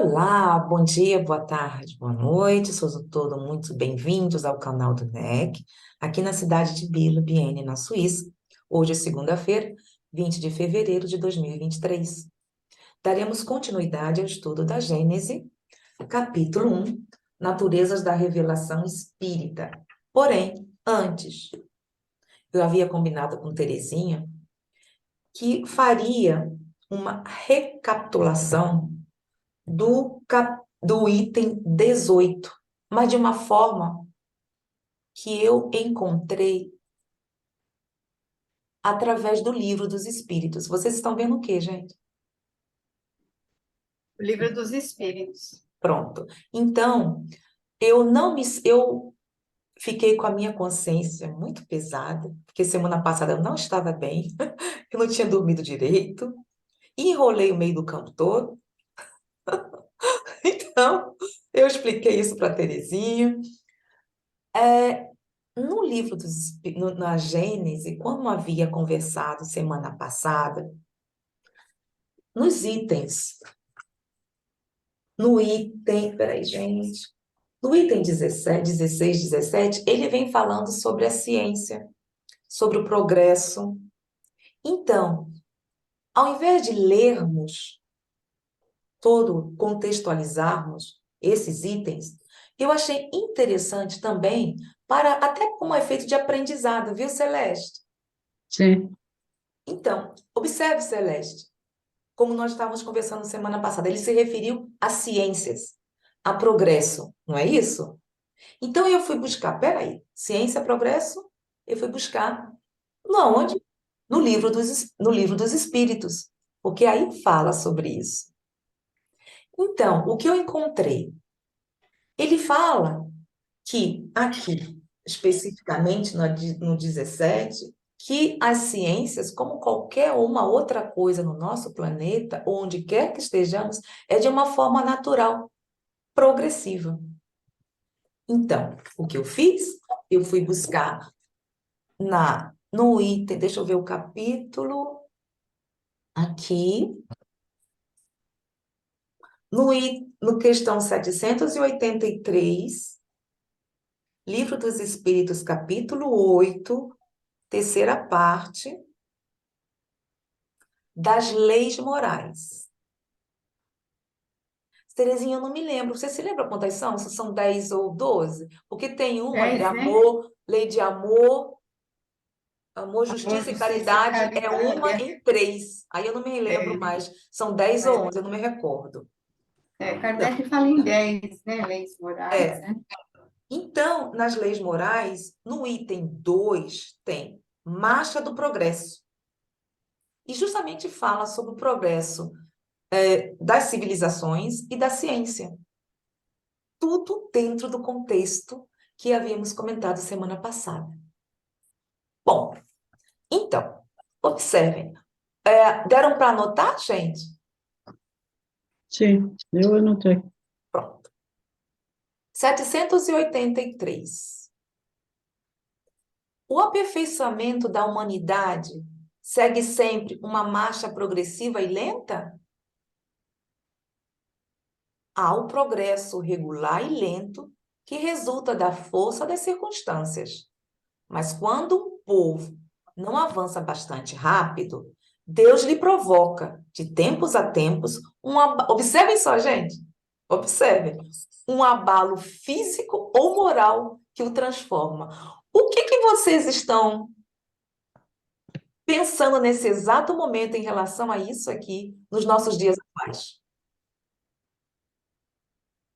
Olá, bom dia, boa tarde, boa noite, sejam todos muito bem-vindos ao canal do NEC, aqui na cidade de Bielo, na Suíça. Hoje é segunda-feira, 20 de fevereiro de 2023. Daremos continuidade ao estudo da Gênese, capítulo 1, Naturezas da Revelação Espírita. Porém, antes, eu havia combinado com Terezinha que faria uma recapitulação do item 18, mas de uma forma que eu encontrei através do Livro dos Espíritos. Vocês estão vendo o quê, gente? O Livro dos Espíritos. Pronto. Então, eu fiquei com a minha consciência muito pesada, porque semana passada eu não estava bem, eu não tinha dormido direito, enrolei o meio do campo todo. Então, eu expliquei isso para Terezinha. No livro na Gênese, como havia conversado semana passada, nos itens, peraí, gente, no item 17, 16, 17, ele vem falando sobre a ciência, sobre o progresso. Então, ao invés de lermos todo, contextualizarmos esses itens, eu achei interessante também, para até como efeito de aprendizado, viu, Celeste? Sim, Então, observe, Celeste, como nós estávamos conversando semana passada, ele se referiu a ciências, a progresso, não é isso? Então eu fui buscar, peraí, ciência, progresso, eu fui buscar, no onde? No livro dos Espíritos, porque aí fala sobre isso. Então, o que eu encontrei? Ele fala que aqui, especificamente no 17, que as ciências, como qualquer uma outra coisa no nosso planeta, ou onde quer que estejamos, é de uma forma natural, progressiva. Então, o que eu fiz? Eu fui buscar no item, deixa eu ver o capítulo aqui, no questão 783, Livro dos Espíritos, capítulo 8, terceira parte, das leis morais. Terezinha, eu não me lembro. Você se lembra quantas são? Se são 10 ou 12? Porque tem uma, é 10, né? amor, lei de amor, amor, Amor, justiça e justiça e caridade, é uma caridade. em três. Aí eu não me lembro É, mais. São 10 mas, ou 11, eu não me recordo. Então, Kardec fala em 10, né? Leis morais, é. né? Então, nas leis morais, no item 2 tem Marcha do Progresso. E justamente fala sobre o progresso das civilizações e da ciência. Tudo dentro do contexto que havíamos comentado semana passada. Bom, então, observem. Deram para anotar, gente? sim, eu anotei. Pronto. 783. O aperfeiçoamento da humanidade segue sempre uma marcha progressiva e lenta? Há o progresso regular e lento que resulta da força das circunstâncias. Mas quando um povo não avança bastante rápido, Deus lhe provoca, de tempos a tempos, observem só, gente, observem, um abalo físico ou moral que o transforma. O que que vocês estão pensando nesse exato momento em relação a isso aqui, nos nossos dias atuais?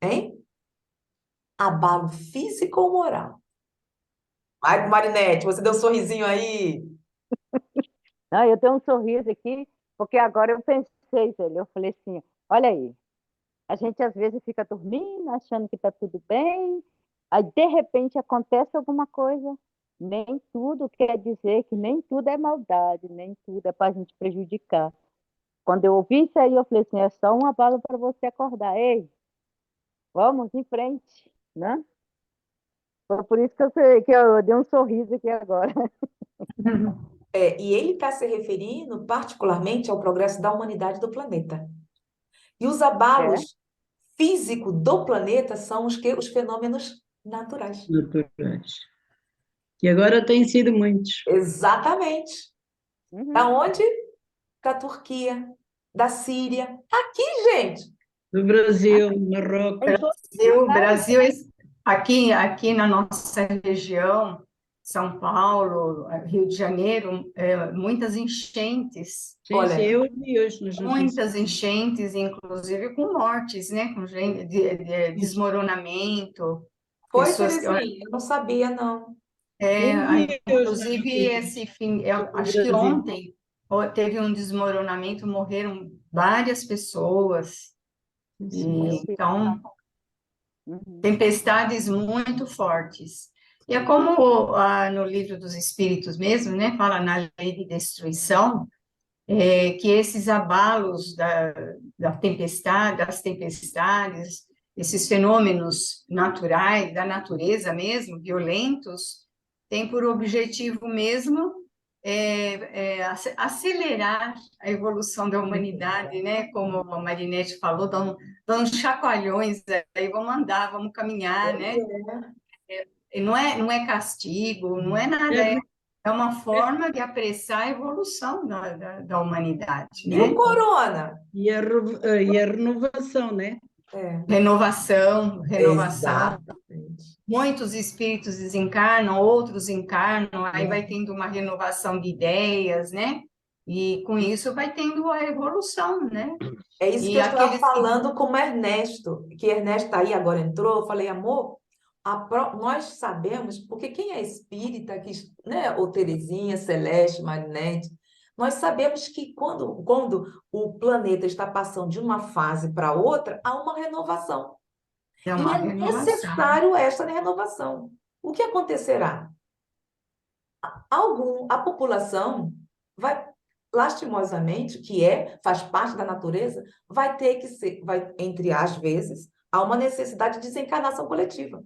Hein? Abalo físico ou moral? Ai, Marinete, você deu um sorrisinho aí. Não, eu tenho um sorriso aqui, porque agora eu pensei, velho, eu falei assim, olha aí, a gente às vezes fica dormindo, achando que está tudo bem, aí de repente acontece alguma coisa, nem tudo quer dizer que nem tudo é maldade, nem tudo é para a gente prejudicar. Quando eu ouvi isso aí, eu falei assim, é só um abalo para você acordar, ei, vamos em frente, né? Foi por isso que eu dei um sorriso aqui agora. E ele está se referindo particularmente ao progresso da humanidade do planeta. E os É? abalos físico do planeta são os fenômenos naturais. naturais. E agora têm sido muitos. Exatamente. Uhum. Da onde? Da Turquia, da Síria. Aqui, gente. Do Brasil, Marrocos. Em todos os O lugares. Brasil, aqui na nossa região, São Paulo, Rio de Janeiro, muitas enchentes, Sim, Olha, sim, eu vi hoje nas notícias. muitas enchentes, inclusive com mortes, né? Com de desmoronamento, foi, pessoas que... Terezinha? Eu não sabia, não. Eu vi hoje nas Inclusive, notícias esse fim, sobre o acho que Brasil. ontem teve um desmoronamento, morreram várias pessoas. Sim, E, sim. então, Uhum. tempestades muito fortes. E é como no livro dos Espíritos mesmo, né, fala na lei de destruição, que esses abalos da tempestade, das tempestades, esses fenômenos naturais, da natureza mesmo, violentos, têm por objetivo mesmo acelerar a evolução da humanidade, né? Como a Marinette falou, dão uns chacoalhões aí, vamos andar, vamos caminhar, né? E não é castigo, não é nada, é uma forma de apressar a evolução da humanidade, E o né? corona? E a renovação, né? É, Renovação. exatamente. Muitos espíritos desencarnam, outros encarnam, aí vai tendo uma renovação de ideias, né? E com isso vai tendo a evolução, né? É isso que E eu estava aqueles que... falando com o Ernesto, que Ernesto está aí, agora entrou. Eu falei, amor, nós sabemos, porque quem é espírita, né, ou Terezinha, Celeste, Marinette, nós sabemos que quando o planeta está passando de uma fase para outra, há uma renovação. É E uma é renovação. necessário esta renovação. O que acontecerá? A população vai, lastimosamente, faz parte da natureza, vai ter que ser, entre às vezes, há uma necessidade de desencarnação coletiva.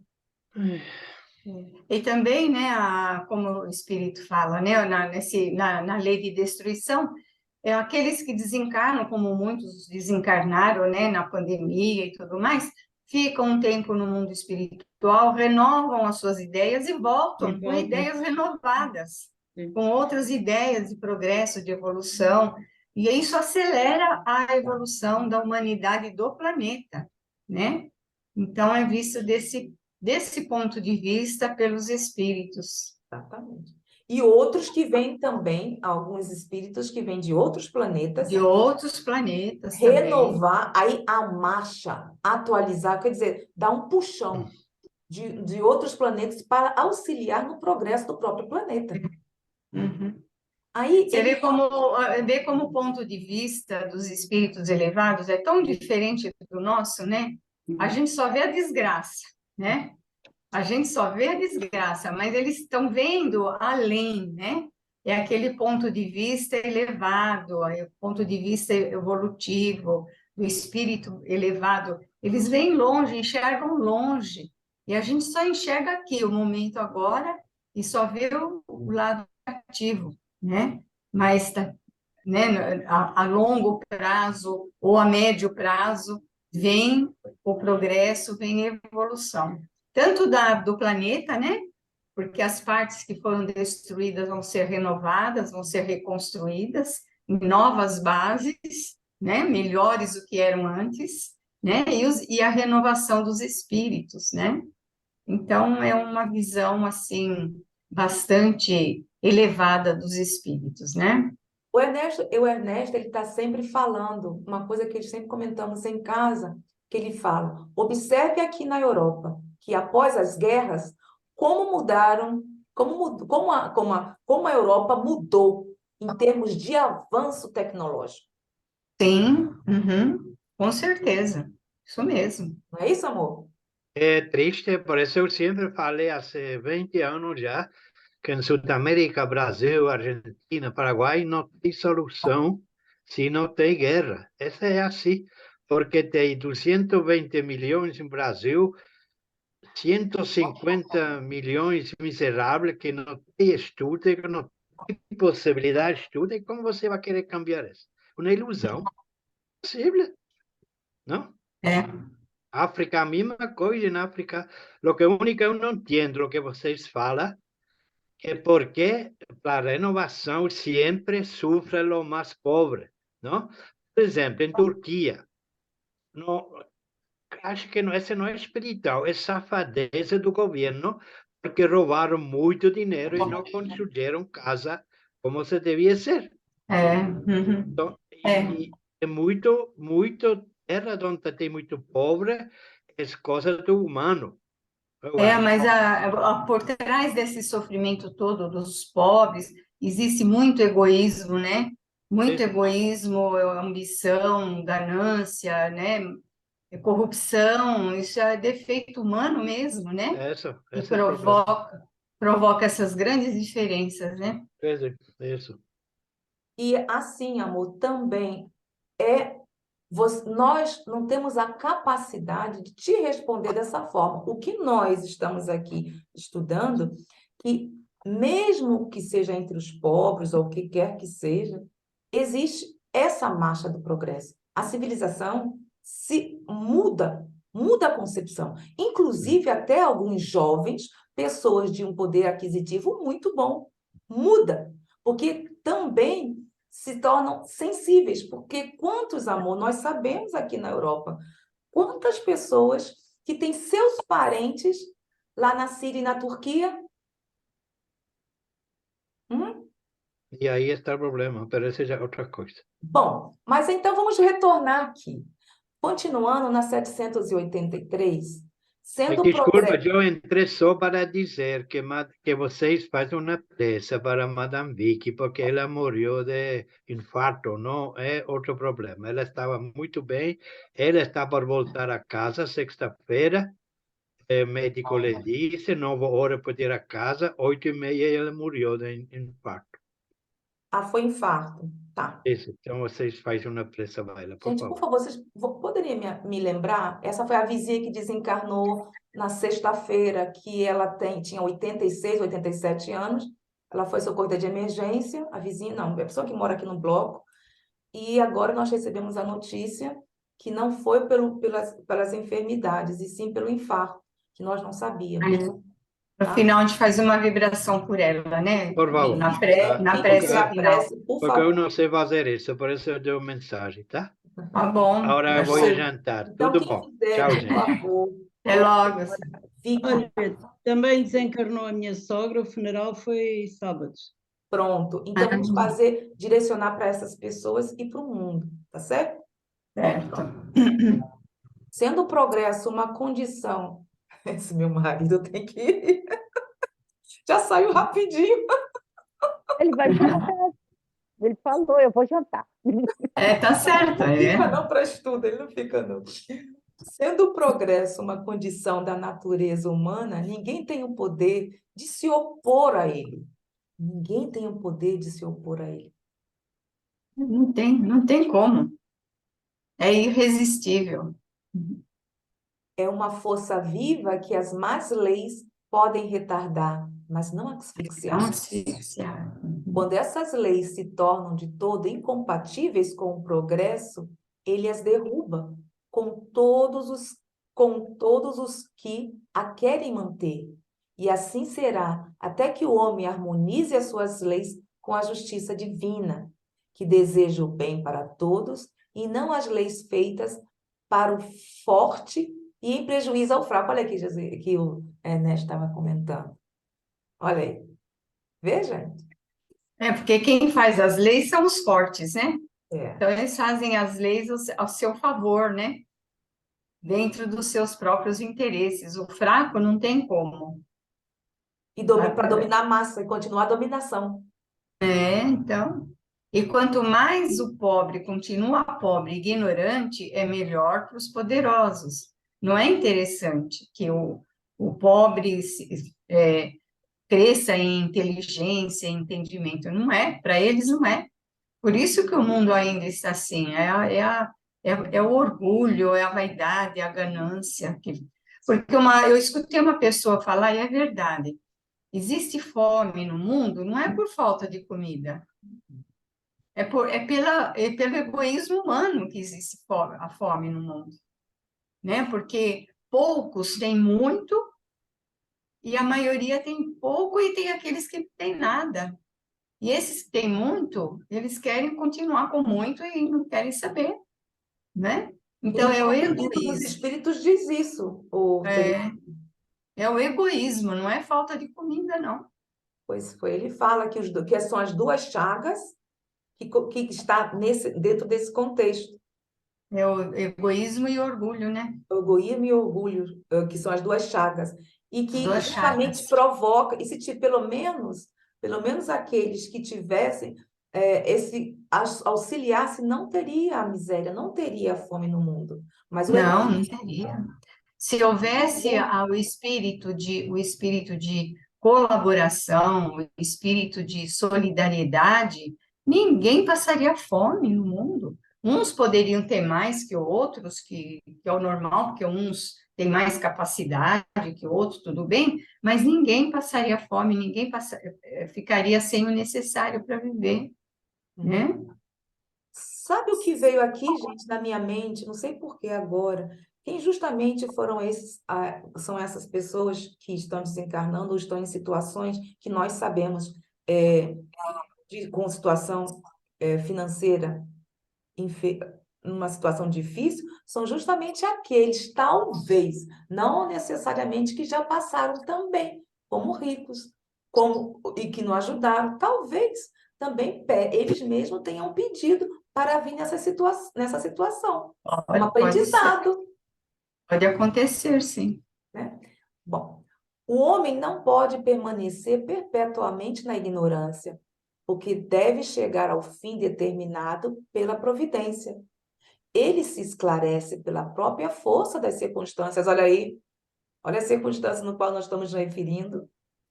E também, né, como o Espírito fala, né, na lei de destruição, aqueles que desencarnam, como muitos desencarnaram, né, na pandemia e tudo mais, ficam um tempo no mundo espiritual, renovam as suas ideias e voltam com ideias renovadas, Sim. com outras ideias de progresso, de evolução, e isso acelera a evolução da humanidade e do planeta, né? Então, é visto desse ponto de vista pelos espíritos. Exatamente. E outros que vêm também, alguns espíritos que vêm de outros planetas, De outros planetas também. renovar, aí a marcha, atualizar, quer dizer, dar um puxão de outros planetas para auxiliar no progresso do próprio planeta. Uhum. Aí Você vê como o ponto de vista dos espíritos elevados é tão diferente do nosso, né? A gente só vê a desgraça, né? A gente só vê a desgraça, mas eles estão vendo além, né? É aquele ponto de vista elevado, é o ponto de vista evolutivo, do espírito elevado. Eles veem longe, enxergam longe. E a gente só enxerga aqui, o momento agora, e só vê o lado ativo, né? Mas, né, a longo prazo ou a médio prazo, vem o progresso, vem a evolução. Tanto do planeta, né? Porque as partes que foram destruídas vão ser renovadas, vão ser reconstruídas em novas bases, né? Melhores do que eram antes, né? E a renovação dos espíritos, né? Então, é uma visão, assim, bastante elevada dos espíritos, né? O Ernesto, ele está sempre falando, uma coisa que ele sempre comentamos em casa, que ele fala, observe aqui na Europa, que após as guerras, como mudaram, como a Europa mudou em termos de avanço tecnológico. Sim, com certeza, isso mesmo. Não é isso, amor? É triste, por isso eu sempre falei há 20 anos já que em Sudamérica, Brasil, Argentina, Paraguai não tem solução se não tem guerra. Essa é assim, porque tem 220 milhões em Brasil, 150 milhões miseráveis que não tem estudo, que não tem possibilidade de estudo, e como você vai querer cambiar isso? Uma ilusão. Possível, não? É. África, a mesma coisa em África. Único eu não entendo o que vocês falam, é porque a renovação sempre sofre o mais pobre, não? Por exemplo, em Turquia, não, acho que esse não é espiritual, é safadeza do governo, porque roubaram muito dinheiro e não construíram casa como se devia ser. Uhum. Então, É. é muito terra onde tem muito pobre, é coisa do humano, eu acho. Mas por trás desse sofrimento todo dos pobres, existe muito egoísmo, né? Muito Sim, egoísmo, ambição, ganância, né? Corrupção, isso é defeito humano mesmo, né? E esse é o problema. provoca essas grandes diferenças, né? Isso. E assim, amor, também nós não temos a capacidade de te responder dessa forma. O que nós estamos aqui estudando, que mesmo que seja entre os pobres ou o que quer que seja, existe essa marcha do progresso. A civilização se muda a concepção. Inclusive, até alguns jovens, pessoas de um poder aquisitivo muito bom, muda, porque também se tornam sensíveis, porque quantos, amor, nós sabemos aqui na Europa, quantas pessoas que têm seus parentes lá na Síria e na Turquia. E aí está o problema, mas essa já é outra coisa. Bom, mas então vamos retornar aqui. Continuando na 783, sendo o Desculpa, progresso. eu entrei só para dizer que vocês fazem uma pressa para Madame Vicky, porque ela morreu de infarto, não é outro problema. Ela estava muito bem, ela está por voltar a casa sexta-feira, o médico lhe disse, 9 horas para ir a casa, 8h30 ela morreu de infarto. Ah, foi infarto. Tá. Isso, então vocês fazem uma pressa para ela, por Gente, por favor. favor, vocês poderiam me lembrar? Essa foi a vizinha que desencarnou na sexta-feira, que ela tinha 86, 87 anos. Ela foi socorrida de emergência, a vizinha, não, a pessoa que mora aqui no bloco. E agora nós recebemos a notícia que não foi pelas enfermidades, e sim pelo infarto, que nós não sabíamos. No final, a gente faz uma vibração por ela, né? Por favor. Na Quem prece fizer a final. prece, por Porque eu favor. não sei fazer isso, por isso eu dou mensagem, tá? Tá bom. Agora eu vou jantar. Então, Tudo quem bom. fizer, Tchau, por gente. favor, Até logo. fique Olha, também desencarnou a minha sogra, o funeral foi sábado. pronto. Então, vamos direcionar para essas pessoas e para o mundo, tá certo? Certo. Sendo o progresso uma condição, esse meu marido tem que ir. Já saiu rapidinho. Ele vai jantar. Ele falou, eu vou jantar. Tá certo. Não fica não para estudo, ele não fica não. Sendo o progresso uma condição da natureza humana, ninguém tem o poder de se opor a ele. Ninguém tem o poder de se opor a ele. Não tem como. É irresistível. É uma força viva que as más leis podem retardar, mas não asfixiar. Quando essas leis se tornam de todo incompatíveis com o progresso, ele as derruba com todos os que a querem manter. E assim será, até que o homem harmonize as suas leis com a justiça divina, que deseja o bem para todos e não as leis feitas para o forte e em prejuízo ao fraco. Olha aqui, Jesus, que o Ernesto estava comentando. Olha aí. Veja. Porque quem faz as leis são os fortes, né? É. Então, eles fazem as leis ao seu favor, né? Dentro dos seus próprios interesses. O fraco não tem como. E para dominar a massa e continuar a dominação. Então. E quanto mais o pobre continua pobre e ignorante, é melhor para os poderosos. Não é interessante que o pobre cresça em inteligência, em entendimento. Não é, para eles não é. Por isso que o mundo ainda está assim. É o orgulho, é a vaidade, é a ganância. Porque eu escutei uma pessoa falar, e é verdade, existe fome no mundo, não é por falta de comida, é pelo egoísmo humano que existe a fome no mundo. né? Porque poucos têm muito e a maioria tem pouco e tem aqueles que têm nada. E esses que têm muito, eles querem continuar com muito e não querem saber, né? Então, é o O livro dos egoísmo. Espíritos diz isso, É o egoísmo, não é falta de comida, não. pois foi. Ele fala que são as duas chagas que está dentro desse contexto. É o egoísmo e orgulho, né? Egoísmo e orgulho, que são as duas chagas, e que Duas justamente chagas. provoca, e se pelo menos aqueles que tivessem auxiliasse, não teria a miséria, não teria a fome no mundo. Mas o Não, não egoísmo, teria. Se houvesse o espírito de colaboração, o espírito de solidariedade, ninguém passaria fome no mundo. Uns poderiam ter mais que outros, que é o normal, porque uns têm mais capacidade que outros, tudo bem, mas ninguém passaria fome, ficaria sem o necessário para viver, né? sabe o que veio aqui, gente, na minha mente? Não sei por que agora. Quem justamente são essas pessoas que estão desencarnando ou estão em situações que nós sabemos é, com situação financeira, infe- numa situação difícil, são justamente aqueles, talvez, não necessariamente que já passaram também, como ricos, e que não ajudaram, talvez também eles mesmos tenham pedido para vir nessa situação. Um Pode ser, aprendizado, pode acontecer, sim. né? Bom, o homem não pode permanecer perpetuamente na ignorância, porque deve chegar ao fim determinado pela providência. Ele se esclarece pela própria força das circunstâncias. Olha aí, olha a circunstância no qual nós estamos nos referindo.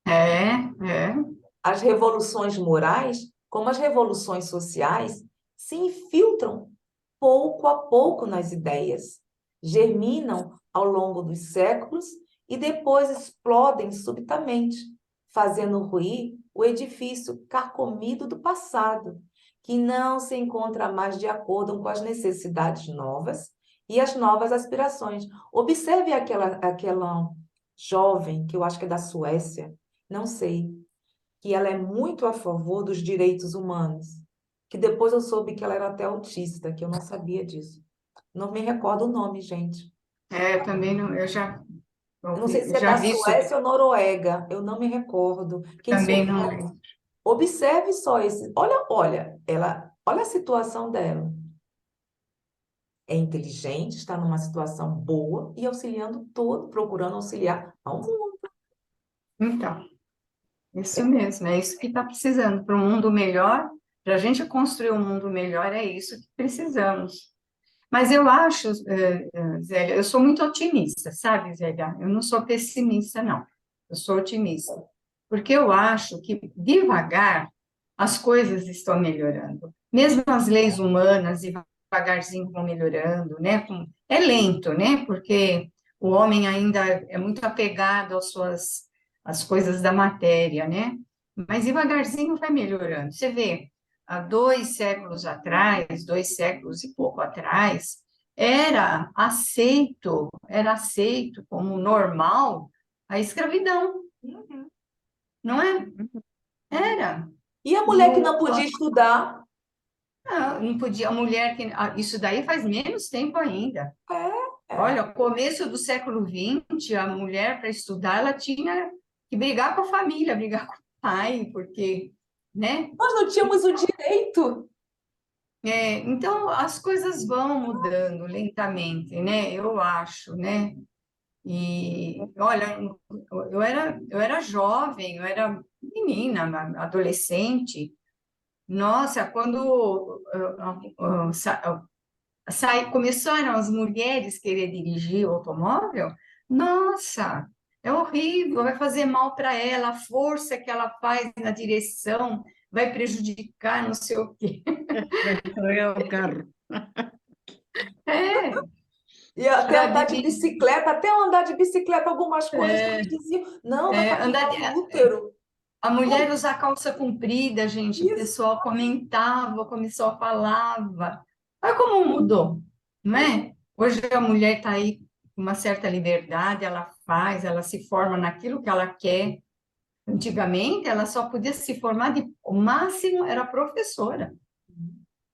É. As revoluções morais, como as revoluções sociais, se infiltram pouco a pouco nas ideias, germinam ao longo dos séculos e depois explodem subitamente, fazendo ruir o edifício carcomido do passado, que não se encontra mais de acordo com as necessidades novas e as novas aspirações. Observe aquela jovem, que eu acho que é da Suécia, não sei, que ela é muito a favor dos direitos humanos, que depois eu soube que ela era até autista, que eu não sabia disso. Não me recordo o nome, gente. Eu também não, Eu não sei se é já da vi isso, Suécia ou Noruega, eu não me recordo. Quem também souber, não lembro. observe só esse. Olha a situação dela. É inteligente, está numa situação boa e auxiliando todo, procurando auxiliar ao mundo. Então, isso mesmo, é isso que está precisando para um mundo melhor, para a gente construir um mundo melhor, é isso que precisamos. Mas eu acho, Zélia, eu sou muito otimista, sabe, Zélia? Eu não sou pessimista, não. Eu sou otimista. Porque eu acho que devagar as coisas estão melhorando. Mesmo as leis humanas, devagarzinho vão melhorando, né? É lento, né? Porque o homem ainda é muito apegado às coisas da matéria, né? Mas devagarzinho vai melhorando. Você vê, há 2 séculos atrás, 2 séculos e pouco atrás, era aceito como normal a escravidão, não é? Era. E a E mulher que não podia estudar? não podia, a mulher que. Isso daí faz menos tempo ainda. É. Olha, o começo do século XX, a mulher, para estudar, ela tinha que brigar com a família, brigar com o pai, porque, né? Nós não tínhamos o direito. Então, as coisas vão mudando lentamente, né? Eu acho, né? E, olha, eu era jovem, eu era menina, adolescente. Nossa, quando começaram as mulheres querer dirigir o automóvel, nossa, é horrível, vai fazer mal para ela, a força que ela faz na direção vai prejudicar, não sei o quê. Vai estragar o carro. É, E até para andar de dirigir, bicicleta, algumas coisas que me diziam, não, vai fazer andar, mal no útero. a mulher usar calça comprida, gente, o Isso. pessoal comentava, o pessoal falava. Olha como mudou, não é? Hoje a mulher está aí uma certa liberdade, ela faz, ela se forma naquilo que ela quer. Antigamente, ela só podia se formar o máximo era professora.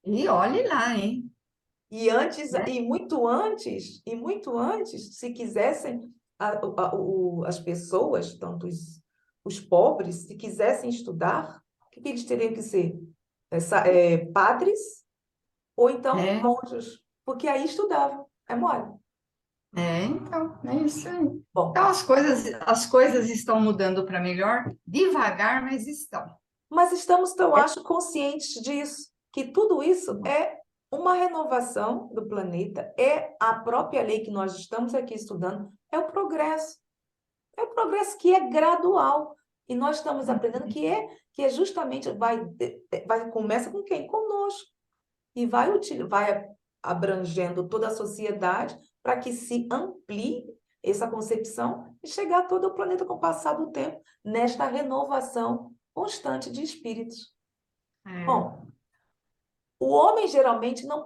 E olhe lá, hein? E antes, Né? e muito antes, se quisessem, as pessoas, tanto os pobres, se quisessem estudar, o que eles teriam que ser? Padres ou então É, monges, porque aí estudavam. É mole. então, é isso aí. Então, Bom, as coisas estão mudando para melhor, devagar, mas estão. mas estamos, eu acho, conscientes disso, que tudo isso é uma renovação do planeta, é a própria lei que nós estamos aqui estudando, é o progresso. É o progresso que é gradual. E nós estamos aprendendo que é justamente, começa com quem? Conosco. E vai abrangendo toda a sociedade para que se amplie essa concepção e chegar a todo o planeta com o passar do tempo, nesta renovação constante de espíritos. É, Bom, o homem geralmente não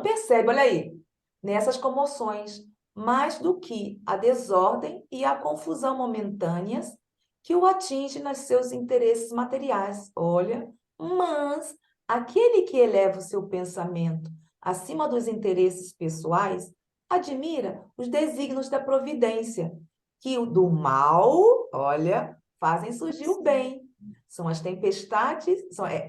percebe, olha aí, nessas comoções, mais do que a desordem e a confusão momentâneas que o atinge nos seus interesses materiais. Olha, mas aquele que eleva o seu pensamento acima dos interesses pessoais admira os desígnios da providência, que o do mal, olha, fazem surgir o bem. São as tempestades,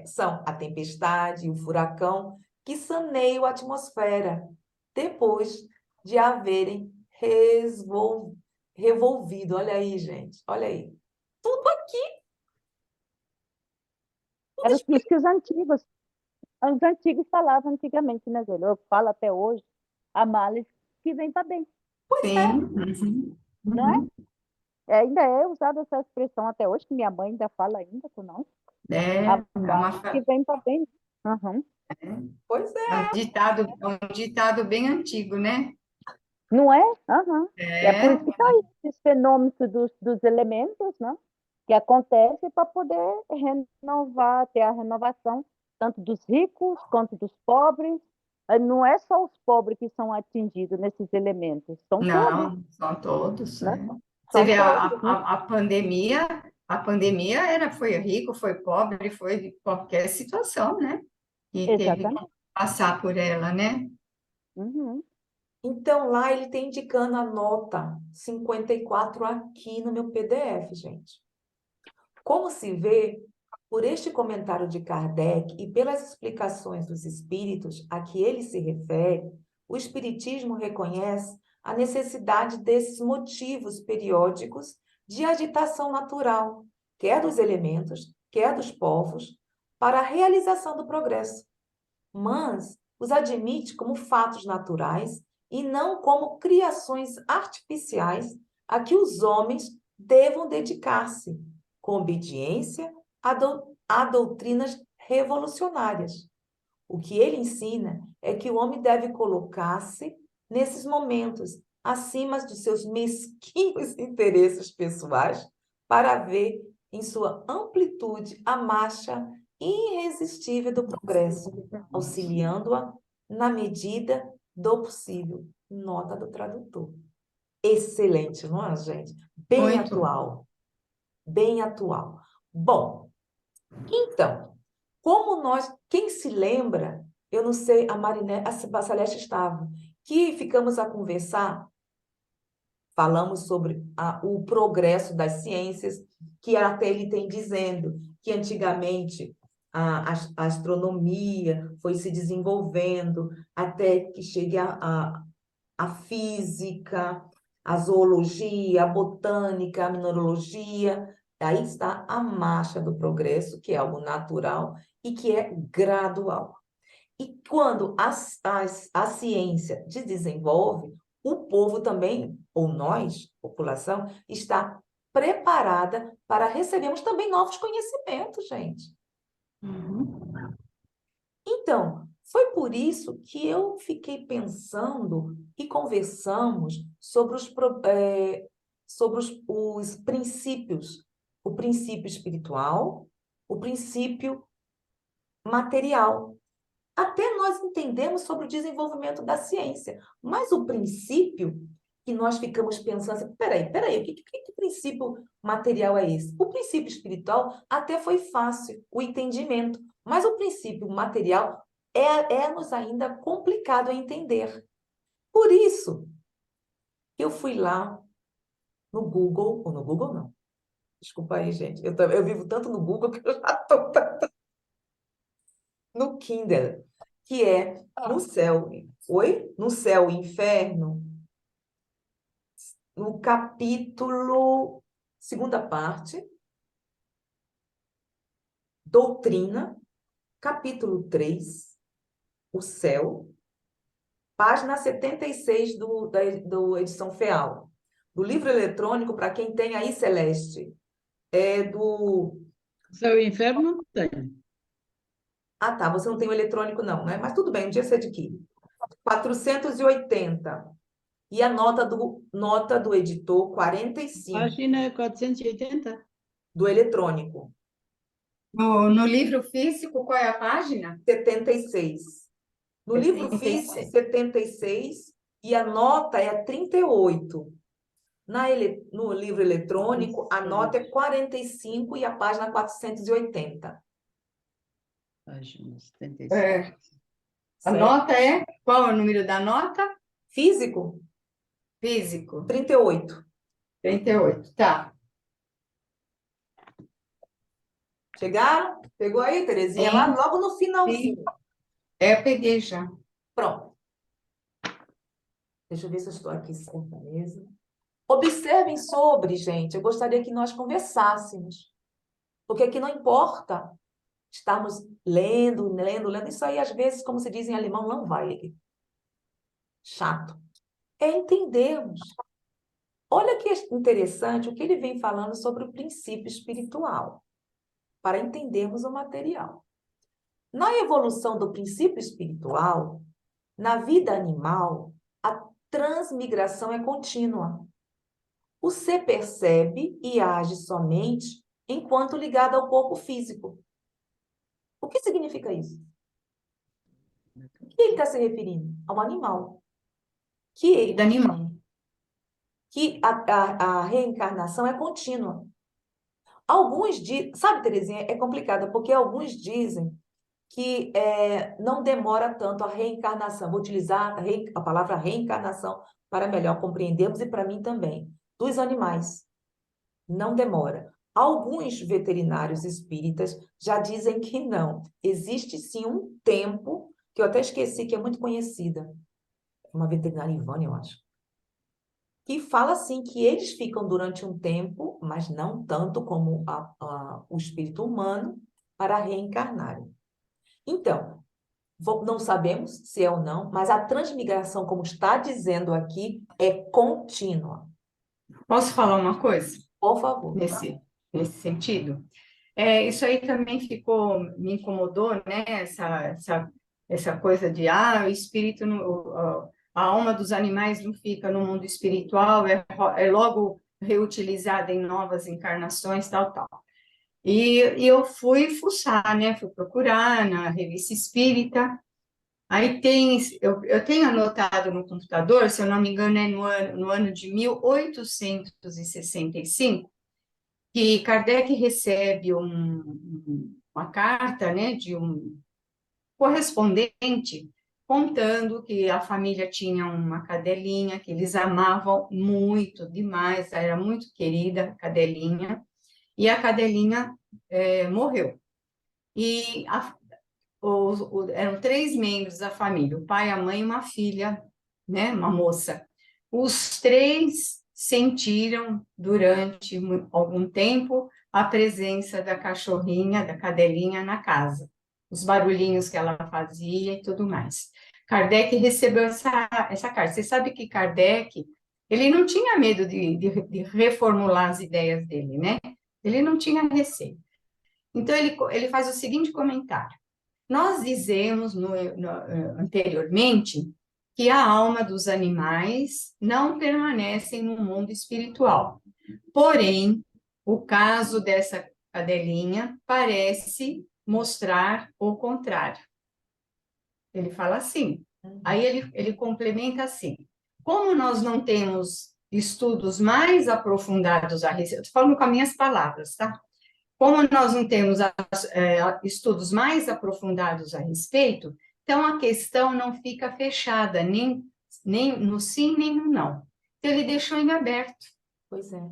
são a tempestade e o furacão que saneiam a atmosfera depois de haverem revolvido. Olha aí, gente, olha aí. Tudo aqui, tudo Era isso que os antigos falavam antigamente, né, Zé? Eu falo até hoje, há males que vêm para bem, pois sim. é. Uhum, não é? uhum. Ainda é usada essa expressão até hoje, que minha mãe ainda fala ainda com nós. É, Há é males que vêm para bem. Uhum. Pois é. é um ditado bem antigo, né? Não é? Uhum. E é por É, isso que está aí esses fenômenos dos elementos, né? Que acontecem para poder renovar, ter a renovação tanto dos ricos quanto dos pobres. Não é só os pobres que são atingidos nesses elementos, são todos, não, são todos. né? É. Você São vê todos, né? a pandemia foi rico, foi pobre, foi de qualquer situação, né? E teve que Exatamente. passar por ela, né? Uhum. Então, lá ele tem indicando a nota 54 aqui no meu PDF, gente. Como se vê, por este comentário de Kardec e pelas explicações dos espíritos a que ele se refere, o Espiritismo reconhece a necessidade desses motivos periódicos de agitação natural, quer dos elementos, quer dos povos, para a realização do progresso, mas os admite como fatos naturais e não como criações artificiais a que os homens devam dedicar-se, com obediência a doutrinas revolucionárias. O que ele ensina é que o homem deve colocar-se, nesses momentos, acima dos seus mesquinhos interesses pessoais, para ver em sua amplitude a marcha irresistível do progresso, auxiliando-a na medida do possível. Nota do tradutor. Excelente, não é, gente? Bem Muito. atual. Bem atual. Bom, então, quem se lembra, eu não sei, a Marinette, a Celeste estava, que ficamos a conversar, falamos sobre o progresso das ciências, que até ele tem dizendo que antigamente a astronomia foi se desenvolvendo até que chegue a física, a zoologia, a botânica, a mineralogia. Aí está a marcha do progresso, que é algo natural e que é gradual. E quando a ciência se desenvolve, o povo também, ou nós, população, está preparada para recebermos também novos conhecimentos, gente. Uhum. Então, foi por isso que eu fiquei pensando e conversamos sobre os princípios, o princípio espiritual, o princípio material. Até nós entendemos sobre o desenvolvimento da ciência, mas o princípio, que nós ficamos pensando assim, peraí, que princípio material é esse? O princípio espiritual até foi fácil, o entendimento, mas o princípio material é-nos ainda complicado a entender. Por isso, eu fui lá no Google, ou no Google não, desculpa aí, gente, eu vivo tanto no Google que eu já estou no Kindle, que é no céu, no céu e inferno, no capítulo, segunda parte, doutrina, capítulo 3, o céu, página 76 do edição FEAL. Do livro eletrônico, para quem tem aí, Celeste, é do... Céu e inferno não tenho. Ah, tá, você não tem o eletrônico não, né? Mas tudo bem, um dia você adquire. 480. E a nota do editor, 45, Página 480. do eletrônico, No livro físico, qual é a página? 76. No livro 76. físico, 76, e a nota é 38. No livro eletrônico, a nota é 45 e a página 480. Página 76. A Certo? nota é? Qual é o número da nota? Físico, Físico, 38. 38. Tá. Chegaram? Pegou aí, Terezinha? Sim. Lá logo no finalzinho. Eu peguei já. Pronto. Deixa eu ver se eu estou aqui certa mesa. Observem sobre, gente, eu gostaria que nós conversássemos. Porque aqui não importa estarmos lendo. Isso aí, às vezes, como se diz em alemão, não vai. Chato. É entendermos. Olha que interessante o que ele vem falando sobre o princípio espiritual, para entendermos o material. Na evolução do princípio espiritual, na vida animal, a transmigração é contínua. O ser percebe e age somente enquanto ligado ao corpo físico. O que significa isso? O que ele está se referindo? Ao animal. Vida animal. Que a reencarnação é contínua. Alguns dizem, sabe, Terezinha, é complicada, porque alguns dizem que não demora tanto a reencarnação. Vou utilizar a palavra reencarnação para melhor compreendermos e para mim também. Dos animais. Não demora. Alguns veterinários espíritas já dizem que não. Existe sim um tempo, que eu até esqueci, que é muito conhecida. Uma veterinária Ivone, eu acho. Que fala assim que eles ficam durante um tempo, mas não tanto como o espírito humano, para reencarnarem. Então, não sabemos se é ou não, mas a transmigração, como está dizendo aqui, é contínua. Posso falar uma coisa Por favor. nesse sentido? Isso aí também me incomodou, né? Essa coisa de, o espírito, a alma dos animais não fica no mundo espiritual, é logo reutilizada em novas encarnações, tal. E eu fui fuçar, né? Fui procurar na revista espírita. Aí eu tenho anotado no computador, se eu não me engano, é no ano de 1865, que Kardec recebe uma carta, né, de um correspondente contando que a família tinha uma cadelinha que eles amavam muito, demais, era muito querida a cadelinha, e a cadelinha morreu. E eram 3 membros da família, o pai, a mãe e uma filha, né, uma moça. Os 3 sentiram durante algum tempo a presença da cachorrinha, da cadelinha na casa, os barulhinhos que ela fazia e tudo mais. Kardec recebeu essa carta. Você sabe que Kardec, ele não tinha medo de reformular as ideias dele, né? Ele não tinha receio. Então, ele faz o seguinte comentário. Nós dizemos anteriormente que a alma dos animais não permanece no mundo espiritual. Porém, o caso dessa cadelinha parece mostrar o contrário. Ele fala assim. Aí ele complementa assim: como nós não temos estudos mais aprofundados a respeito, estou falando com as minhas palavras, tá? Como nós não temos estudos mais aprofundados a respeito, então a questão não fica fechada, nem no sim, nem no não. Então, ele deixou em aberto. Pois é.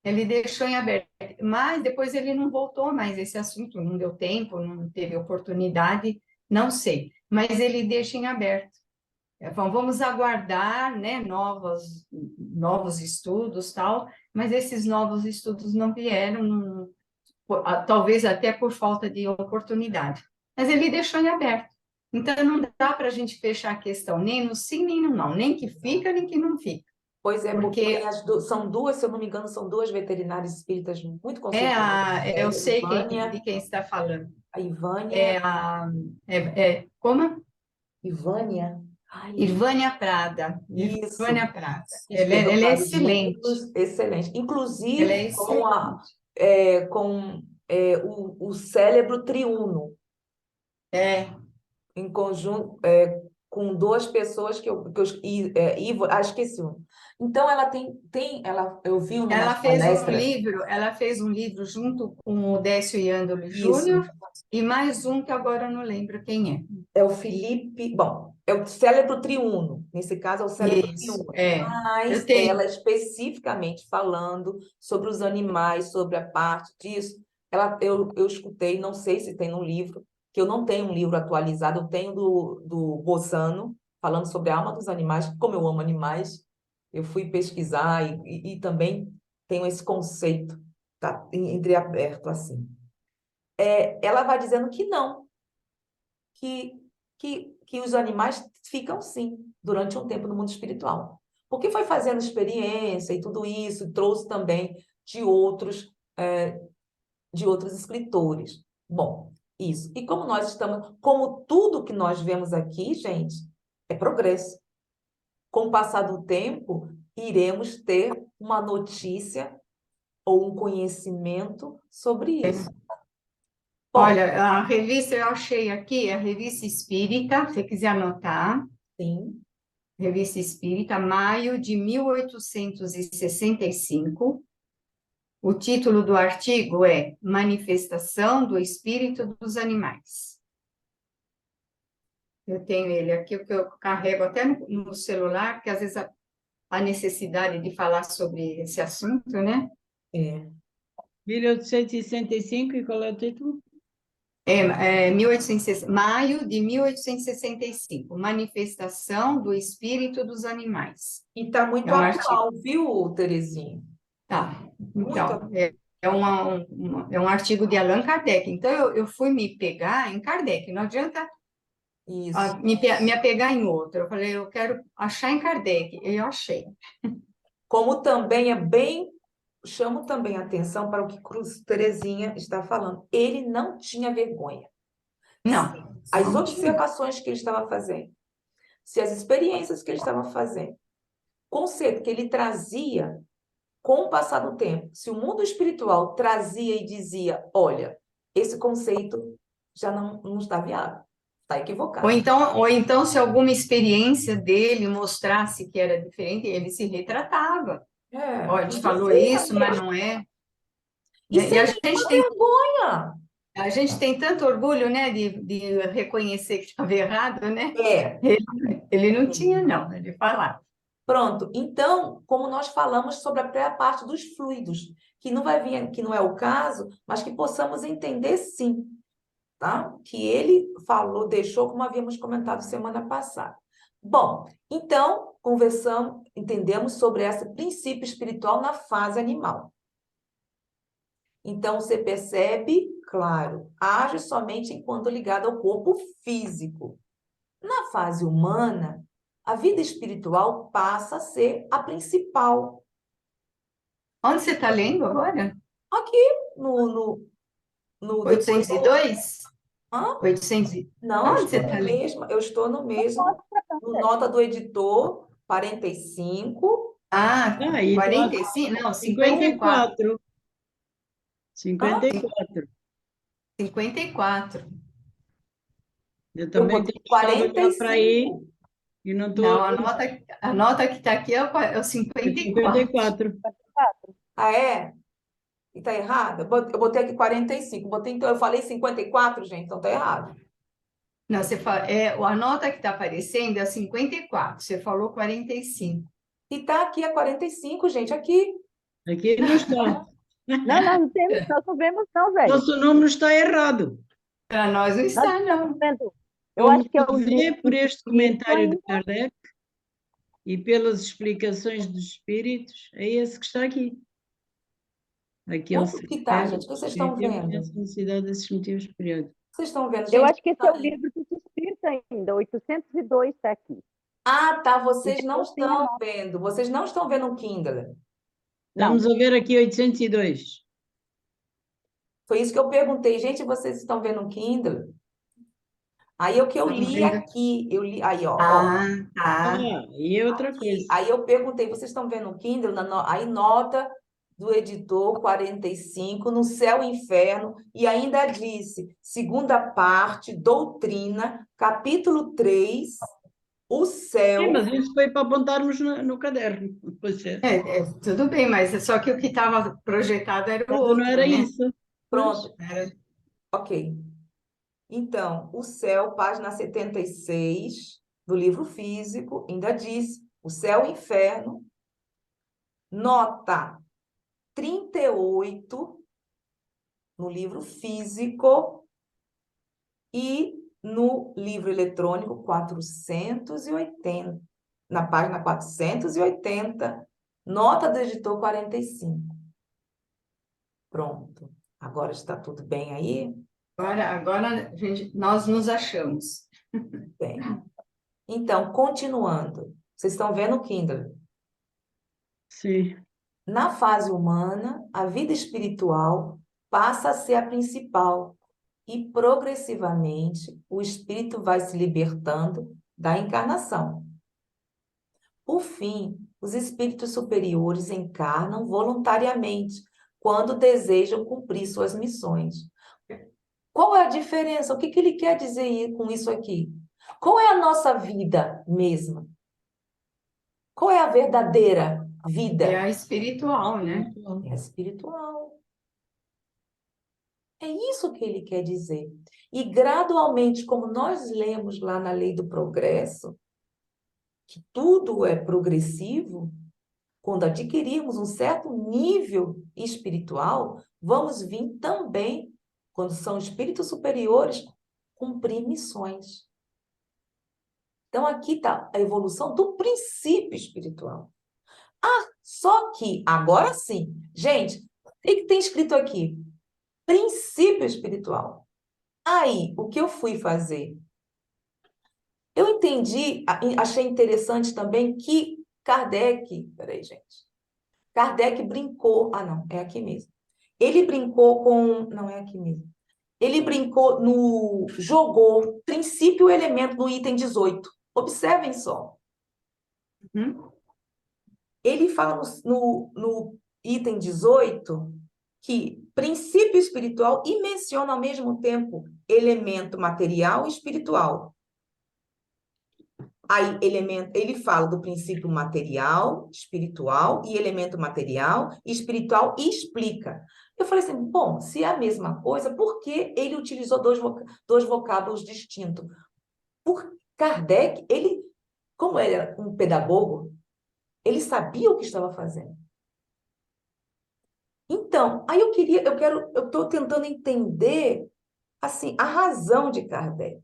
Ele deixou em aberto, mas depois ele não voltou mais a esse assunto, não deu tempo, não teve oportunidade, não sei. Mas ele deixa em aberto. Vamos aguardar, né, novos estudos, tal, mas esses novos estudos não vieram, talvez até por falta de oportunidade. Mas ele deixou em aberto. Então, não dá para a gente fechar a questão nem no sim, nem no não, nem que fica, nem que não fica. Pois é, porque Porque são duas, se eu não me engano, são duas veterinárias espíritas muito conceituadas. eu sei Ivânia, de quem está falando. a Ivânia, Como? Ivânia, ai, Irvânia Prada. isso, Irvânia Prada. escreveu Ela é vários excelente. livros, excelente. Ela Inclusive é o cérebro triuno, É, em conjunto, com duas pessoas esqueci um. Então, eu vi ela umas fez palestras, ela fez um livro junto com o Décio Iandoli isso, Júnior e mais um que agora eu não lembro quem é o Felipe, bom, é o cérebro triuno, nesse caso é o cérebro Isso, triuno, eu mas tenho. ela especificamente falando sobre os animais, sobre a parte disso, eu escutei, não sei se tem no livro, que eu não tenho um livro atualizado, eu tenho do Bossano, falando sobre a alma dos animais, como eu amo animais, eu fui pesquisar e também tenho esse conceito, tá, entreaberto assim. Ela vai dizendo que não, que, que os animais ficam sim durante um tempo no mundo espiritual. Porque foi fazendo experiência e tudo isso, e trouxe também de outros escritores. Bom, isso. E como tudo que nós vemos aqui, gente, é progresso. Com o passar do tempo, iremos ter uma notícia ou um conhecimento sobre isso. Bom, Olha, a revista eu achei aqui, a Revista Espírita, se você quiser anotar, sim, Revista Espírita, maio de 1865. O título do artigo é Manifestação do Espírito dos Animais. Eu tenho ele aqui, o que eu carrego até no celular, porque às vezes a necessidade de falar sobre esse assunto, né? 1865, e qual é o título? 1860, maio de 1865, Manifestação do Espírito dos Animais. e está muito É um artigo. atual, viu, Terezinha? Tá, Muito então, atual. é um artigo de Allan Kardec. Então, eu fui me pegar em Kardec, não adianta Isso. me apegar em outro. Eu falei, eu quero achar em Kardec, e eu achei. Como também chamo também a atenção para o que Cruz Terezinha está falando. Ele não tinha vergonha. Não, As não tinha. observações que ele estava fazendo, se as experiências que ele estava fazendo, conceito que ele trazia com o passar do tempo, se o mundo espiritual trazia e dizia, olha, esse conceito já não está viável, está equivocado. Ou então, se alguma experiência dele mostrasse que era diferente, ele se retratava. Olha, te falou isso, mas não é. E Né? sem nenhuma vergonha. A gente tem tanto orgulho, né, de reconhecer que estava errado, né? Ele não tinha, não, ele falava. Pronto. Então, como nós falamos sobre a parte dos fluidos, que não vai vir, que não é o caso, mas que possamos entender sim, tá? Que ele falou, deixou, como havíamos comentado semana passada. Bom, então, entendemos sobre esse princípio espiritual na fase animal. Então, você percebe, claro, age somente enquanto ligado ao corpo físico. Na fase humana, a vida espiritual passa a ser a principal. Onde você está lendo agora? Aqui no 802? Hã? 800? Não, Onde você está lendo? eu estou no mesmo, no nota do editor 45. Aí, 45? Não, 54. 54. 54. 54. Eu Eu também botei tenho estado a olhar para aí 45. E não estou Não, a a nota que está aqui é o 54. 54. Ah, é? E tá errado? Eu botei aqui 45. Então, eu falei 54, gente, então tá errado. Não, a nota que está aparecendo é 54. Você falou 45. E tá aqui a 45, gente, aqui. Aqui não está. Não temos, nós não vemos não, velho. Nosso número está errado. Para nós não Nós está, estamos não. vendo. Eu Como acho que é se o vê livro por este espírito comentário de ainda. Kardec e pelas explicações dos espíritos, é esse que está aqui. Aquele Onde que tá, gente? O que vocês estão vendo? essa necessidade desses motivos periódicos. Vocês estão vendo, Eu gente? acho que esse é o livro dos espíritos ainda, 802 está aqui. Ah, tá. Vocês E não depois tem a estão nota. vendo. Vocês não estão vendo o Kindle. Não, Estamos a ver aqui 802. Foi isso que eu perguntei. Gente, vocês estão vendo o Kindle? Aí o que eu Estamos li vendo. aqui, eu li, aí, ó. Ah, tá. E é outra coisa. Aí eu perguntei, vocês estão vendo o Kindle? Aí nota do editor 45, no céu e inferno, e ainda disse, segunda parte, doutrina, capítulo 3, o céu. Sim, mas isso foi para apontarmos no caderno. Pois é. Tudo bem, mas só que o que estava projetado era o Mas outro, não era né? isso. Pronto, Era- ok. Então, o céu, página 76 do livro físico, ainda diz, o céu e o inferno, nota 38 no livro físico e no livro eletrônico 480, na página 480, nota do editor 45. Pronto. Agora está tudo bem aí? Agora nós nos achamos. Bem. Então, continuando. Vocês estão vendo o Kindle? Sim. Na fase humana, a vida espiritual passa a ser a principal e, progressivamente, o espírito vai se libertando da encarnação. Por fim, os espíritos superiores encarnam voluntariamente quando desejam cumprir suas missões. Qual é a diferença? O que ele quer dizer com isso aqui? Qual é a nossa vida mesma? Qual é a verdadeira vida? É a espiritual, né? É a espiritual. É isso que ele quer dizer. E gradualmente, como nós lemos lá na Lei do Progresso, que tudo é progressivo, quando adquirirmos um certo nível espiritual, vamos vir também, quando são espíritos superiores, cumprir missões. Então, aqui está a evolução do princípio espiritual. Ah, só que, agora sim, gente, o que tem escrito aqui? Princípio espiritual. Aí, o que eu fui fazer? Eu entendi, achei interessante também que Kardec, peraí, gente. Kardec brincou, não, é aqui mesmo. Ele brincou com, não é aqui mesmo. Ele brincou jogou princípio e elemento no item 18. Observem só. Uhum. Ele fala no item 18 que princípio espiritual e menciona ao mesmo tempo elemento material e espiritual. Aí, ele fala do princípio material, espiritual e elemento material e espiritual e explica. Eu falei assim, bom, se é a mesma coisa, por que ele utilizou dois vocábulos distintos? Por Kardec, como ele era um pedagogo, ele sabia o que estava fazendo. Então, aí eu estou tentando entender, assim, a razão de Kardec.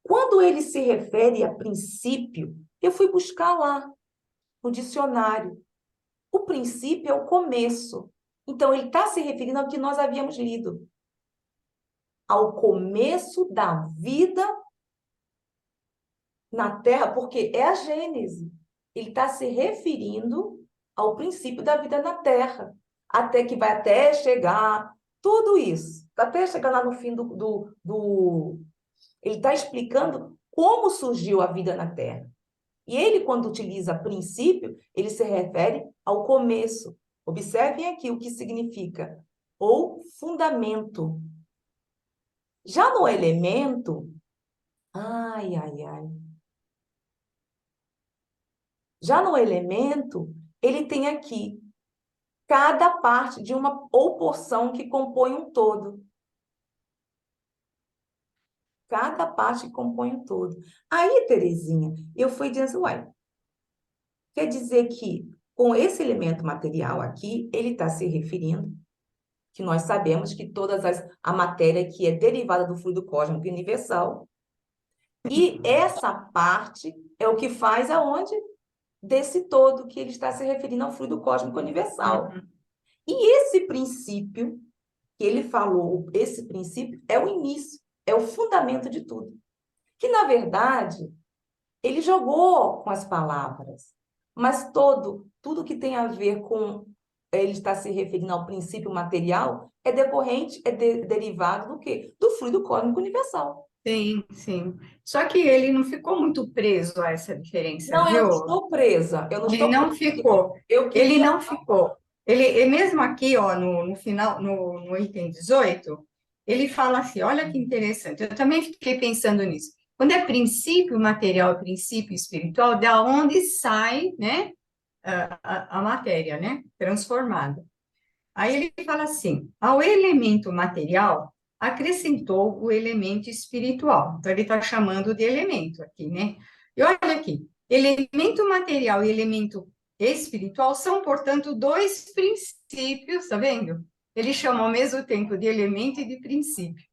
Quando ele se refere a princípio, eu fui buscar lá, no dicionário. O princípio é o começo. Então, ele está se referindo ao que nós havíamos lido. Ao começo da vida na Terra, porque é a Gênese. Ele está se referindo ao princípio da vida na Terra. Até que vai até chegar tudo isso. Até chegar lá no fim Ele está explicando como surgiu a vida na Terra. E ele, quando utiliza princípio, ele se refere ao começo. Observem aqui o que significa. Ou fundamento. Já no elemento, ai. Já no elemento, ele tem aqui cada parte de uma ou porção que compõe um todo. Cada parte que compõe um todo. Aí, Terezinha, eu fui dizendo, uai, quer dizer que com esse elemento material aqui, ele está se referindo que nós sabemos que a matéria que é derivada do fluido cósmico universal, e essa parte é o que faz aonde? Desse todo que ele está se referindo ao fluido cósmico universal. E esse princípio que ele falou, esse princípio é o início, é o fundamento de tudo. Que, na verdade, ele jogou com as palavras, mas tudo que tem a ver com ele está se referindo ao princípio material é decorrente, derivado do quê? Do fluido cósmico universal. Sim, sim. Só que ele não ficou muito preso a essa diferença, Não, eu viu? não estou presa. Eu não Ele estou não presa. ficou. Eu Ele queria... não ficou. Ele mesmo aqui, ó, no final, no item 18, ele fala assim, olha que interessante. Eu também fiquei pensando nisso. Quando é princípio material e princípio espiritual, da onde sai, né, a matéria, né, transformada. Aí ele fala assim, ao elemento material acrescentou o elemento espiritual. Então ele está chamando de elemento aqui, né? E olha aqui, elemento material e elemento espiritual são, portanto, dois princípios, tá vendo? Ele chama ao mesmo tempo de elemento e de princípio.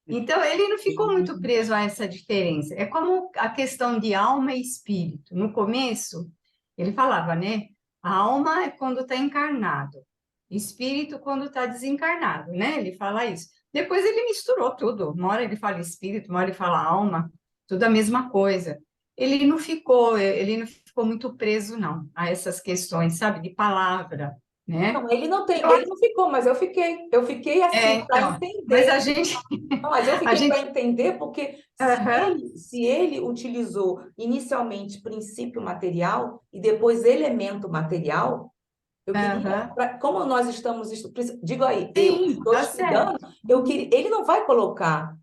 Então, ele não ficou muito preso a essa diferença. É como a questão de alma e espírito. No começo, ele falava, né? A alma é quando está encarnado, espírito quando está desencarnado, né? Ele fala isso. Depois ele misturou tudo. Uma hora ele fala espírito, uma hora ele fala alma, tudo a mesma coisa. Ele não ficou muito preso, não, a essas questões, sabe? De palavra, né? Não, ele não ficou, mas eu fiquei. Eu fiquei assim, para Então, mas entender. a gente... Não, mas eu A fiquei para gente... entender porque Aham. se ele utilizou inicialmente princípio material e depois elemento material, eu queria, Aham. como nós estamos, digo aí, eu Sim, estou tá certo. estudando, ele não vai colocar,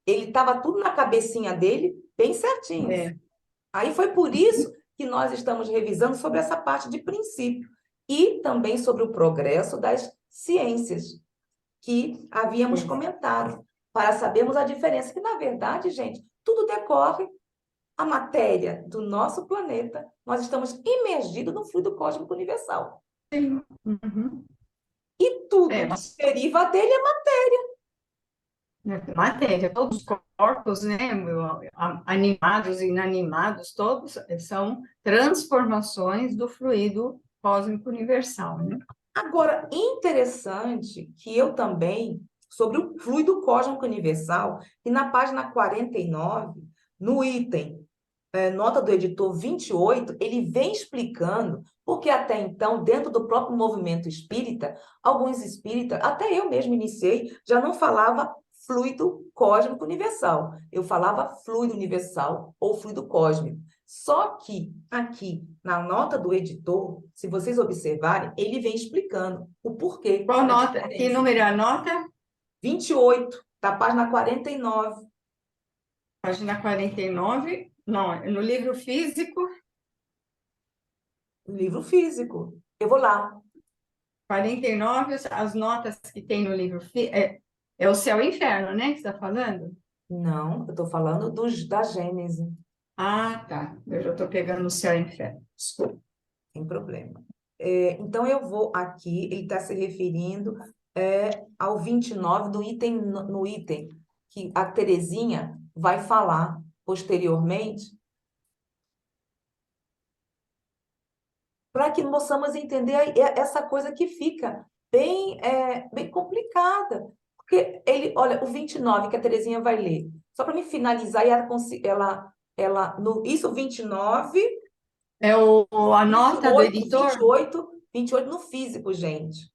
ele estava tudo na cabecinha dele, bem certinho. É. Aí foi por isso que nós estamos revisando sobre essa parte de princípio e também sobre o progresso das ciências que havíamos comentado, para sabermos a diferença, que, na verdade, gente, tudo decorre, a matéria do nosso planeta, nós estamos imergidos no fluido cósmico universal. Uhum. E tudo É, que deriva dele é matéria, todos os corpos, né, animados e inanimados, todos são transformações do fluido cósmico universal, né? Agora, interessante que eu também, sobre o fluido cósmico universal, e na página 49, no item nota do editor 28, ele vem explicando, porque até então, dentro do próprio movimento espírita, alguns espíritas, até eu mesmo iniciei, já não falava fluido cósmico universal, eu falava fluido universal ou fluido cósmico. Só que aqui, na nota do editor, se vocês observarem, ele vem explicando o porquê. Qual nota? Que número é a nota? 28, da página 49. Página 49. Não, no livro físico, Livro físico. Eu vou lá. 49, as notas que tem no livro físico, é o céu e o inferno, né, que você está falando? Não, eu estou falando da Gênese. Ah, tá, eu já estou pegando o céu e o inferno, desculpa. Sem problema. Então, eu vou aqui, ele está se referindo ao 29 no item que a Terezinha vai falar posteriormente, para que possamos entender essa coisa que fica bem complicada. Porque olha, o 29 que a Terezinha vai ler, só para me finalizar, e isso, 29. É a nota do editor? 28 no físico, gente.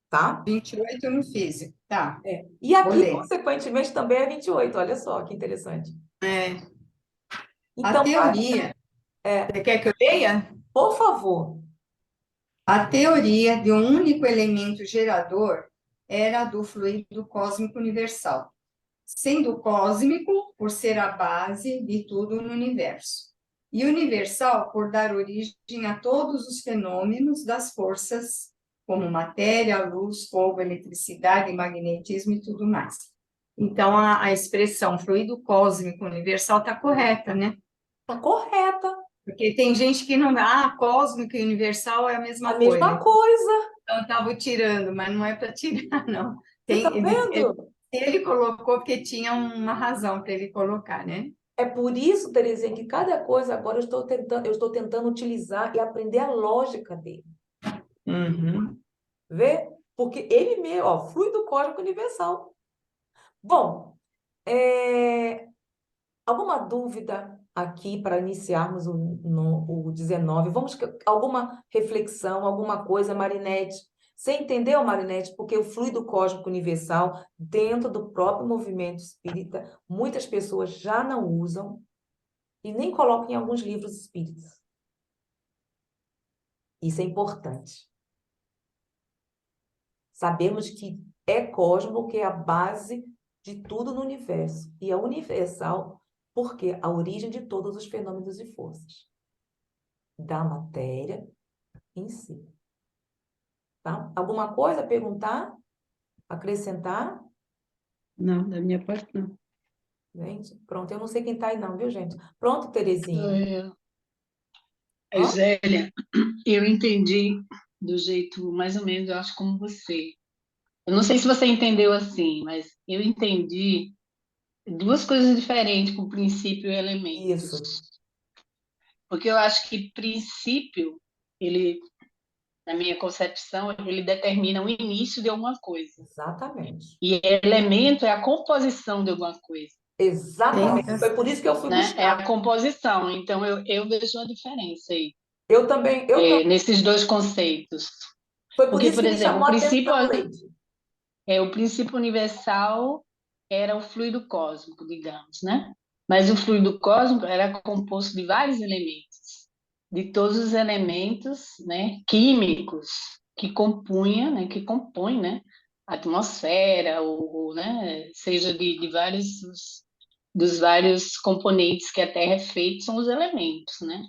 Tá? 28 no físico, tá. E Vou aqui, ler. consequentemente, também é 28. Olha só que interessante. A Então, teoria, você quer que eu leia? por favor. A teoria de um único elemento gerador era a do fluido cósmico universal, sendo cósmico por ser a base de tudo no universo. E universal por dar origem a todos os fenômenos das forças, como matéria, luz, fogo, eletricidade, magnetismo e tudo mais. Então, a expressão fluido cósmico universal está correta, né? Tá correta. Porque tem gente que não... Ah, cósmico e universal é a A mesma mesma coisa. coisa. Então, eu estava tirando, mas não é para tirar, não. Você tá Ele, vendo? ele colocou porque tinha uma razão para ele colocar, né? É por isso, Terezinha, que cada coisa agora eu estou tentando utilizar e aprender a lógica dele. Uhum. Vê? Porque ele mesmo, ó, fluido cósmico universal. Bom, alguma dúvida aqui para iniciarmos o 19? Alguma reflexão, alguma coisa, Marinete? Você entendeu, Marinete? Porque o fluido cósmico universal, dentro do próprio movimento espírita, muitas pessoas já não usam e nem colocam em alguns livros espíritas. Isso é importante. Sabemos que é cósmico, que é a base de tudo no universo. E é universal porque a origem de todos os fenômenos e forças da matéria em si. Tá? Alguma coisa a perguntar? Acrescentar? Não, da minha parte não. Gente, pronto, eu não sei quem tá aí não, viu, gente? Pronto, Terezinha? É, Hã? Zélia, eu entendi do jeito mais ou menos, eu acho, como você. Eu não sei se você entendeu assim, mas eu entendi duas coisas diferentes com princípio e elementos. Isso, Porque eu acho que princípio, ele, na minha concepção, ele determina o início de alguma coisa. exatamente. E elemento é a composição de alguma coisa, Tem Exatamente. mesmo. Foi por isso que eu fui né? É buscar. a composição. Então, eu vejo uma diferença aí, Eu também. nesses dois conceitos. Foi por Porque, isso por que me exemplo, chamou a atenção, Leide. o princípio universal era o fluido cósmico, digamos, né? Mas o fluido cósmico era composto de vários elementos, de todos os elementos, né, químicos que compunha, né, que compõem, né, a atmosfera, né, seja de vários dos vários componentes que a Terra é feita, são os elementos, né?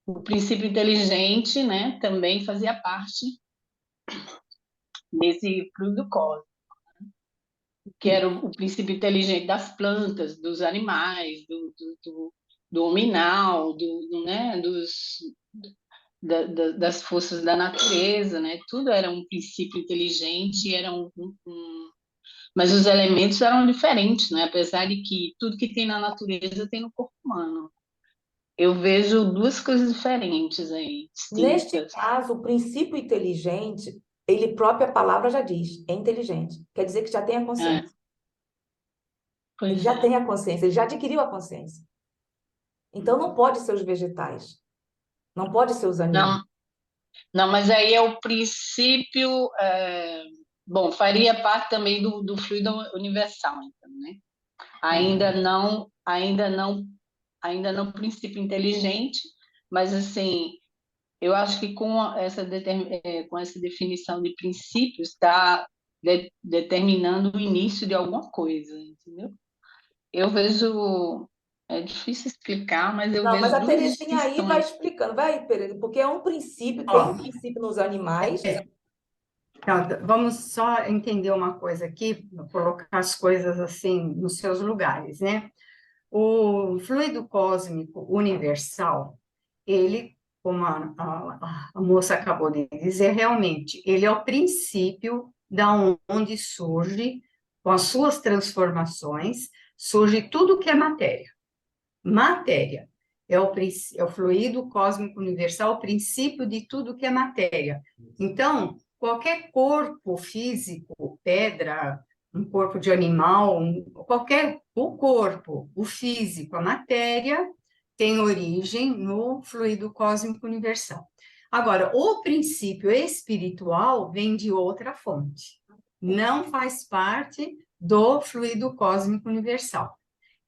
O princípio inteligente, né, também fazia parte desse fluido cósmico, que era o princípio inteligente das plantas, dos animais, do hominal, né, das forças da natureza, né? Tudo era um princípio inteligente, era mas os elementos eram diferentes, né? Apesar de que tudo que tem na natureza tem no corpo humano. Eu vejo duas coisas diferentes aí, Neste distintas. caso, o princípio inteligente, ele própria palavra já diz, é inteligente. Quer dizer que já tem a É, consciência. Ele pois já é. tem a consciência, ele já adquiriu a consciência. Então não pode ser os vegetais, não pode ser os animais. Não, não, mas aí é o princípio, bom, faria parte também do fluido universal, então, né? Ainda Uhum. não, ainda não, ainda não princípio inteligente, mas assim, eu acho que com essa definição de princípios está determinando o início de alguma coisa, entendeu? Eu vejo, é difícil explicar, mas eu Não, mas vejo a duas Terezinha aí vai distinções. explicando, vai, Pereira, porque é um princípio, tem um Ó, princípio nos animais. então, vamos só entender uma coisa aqui, colocar as coisas assim nos seus lugares, né? O fluido cósmico universal, ele, como a moça acabou de dizer, realmente, ele é o princípio da onde surge, com as suas transformações, surge tudo que é matéria. Matéria é o fluido cósmico universal, o princípio de tudo que é matéria. Então, qualquer corpo físico, pedra, um corpo de animal, o corpo, o físico, a matéria, tem origem no fluido cósmico universal. Agora, o princípio espiritual vem de outra fonte. Não faz parte do fluido cósmico universal.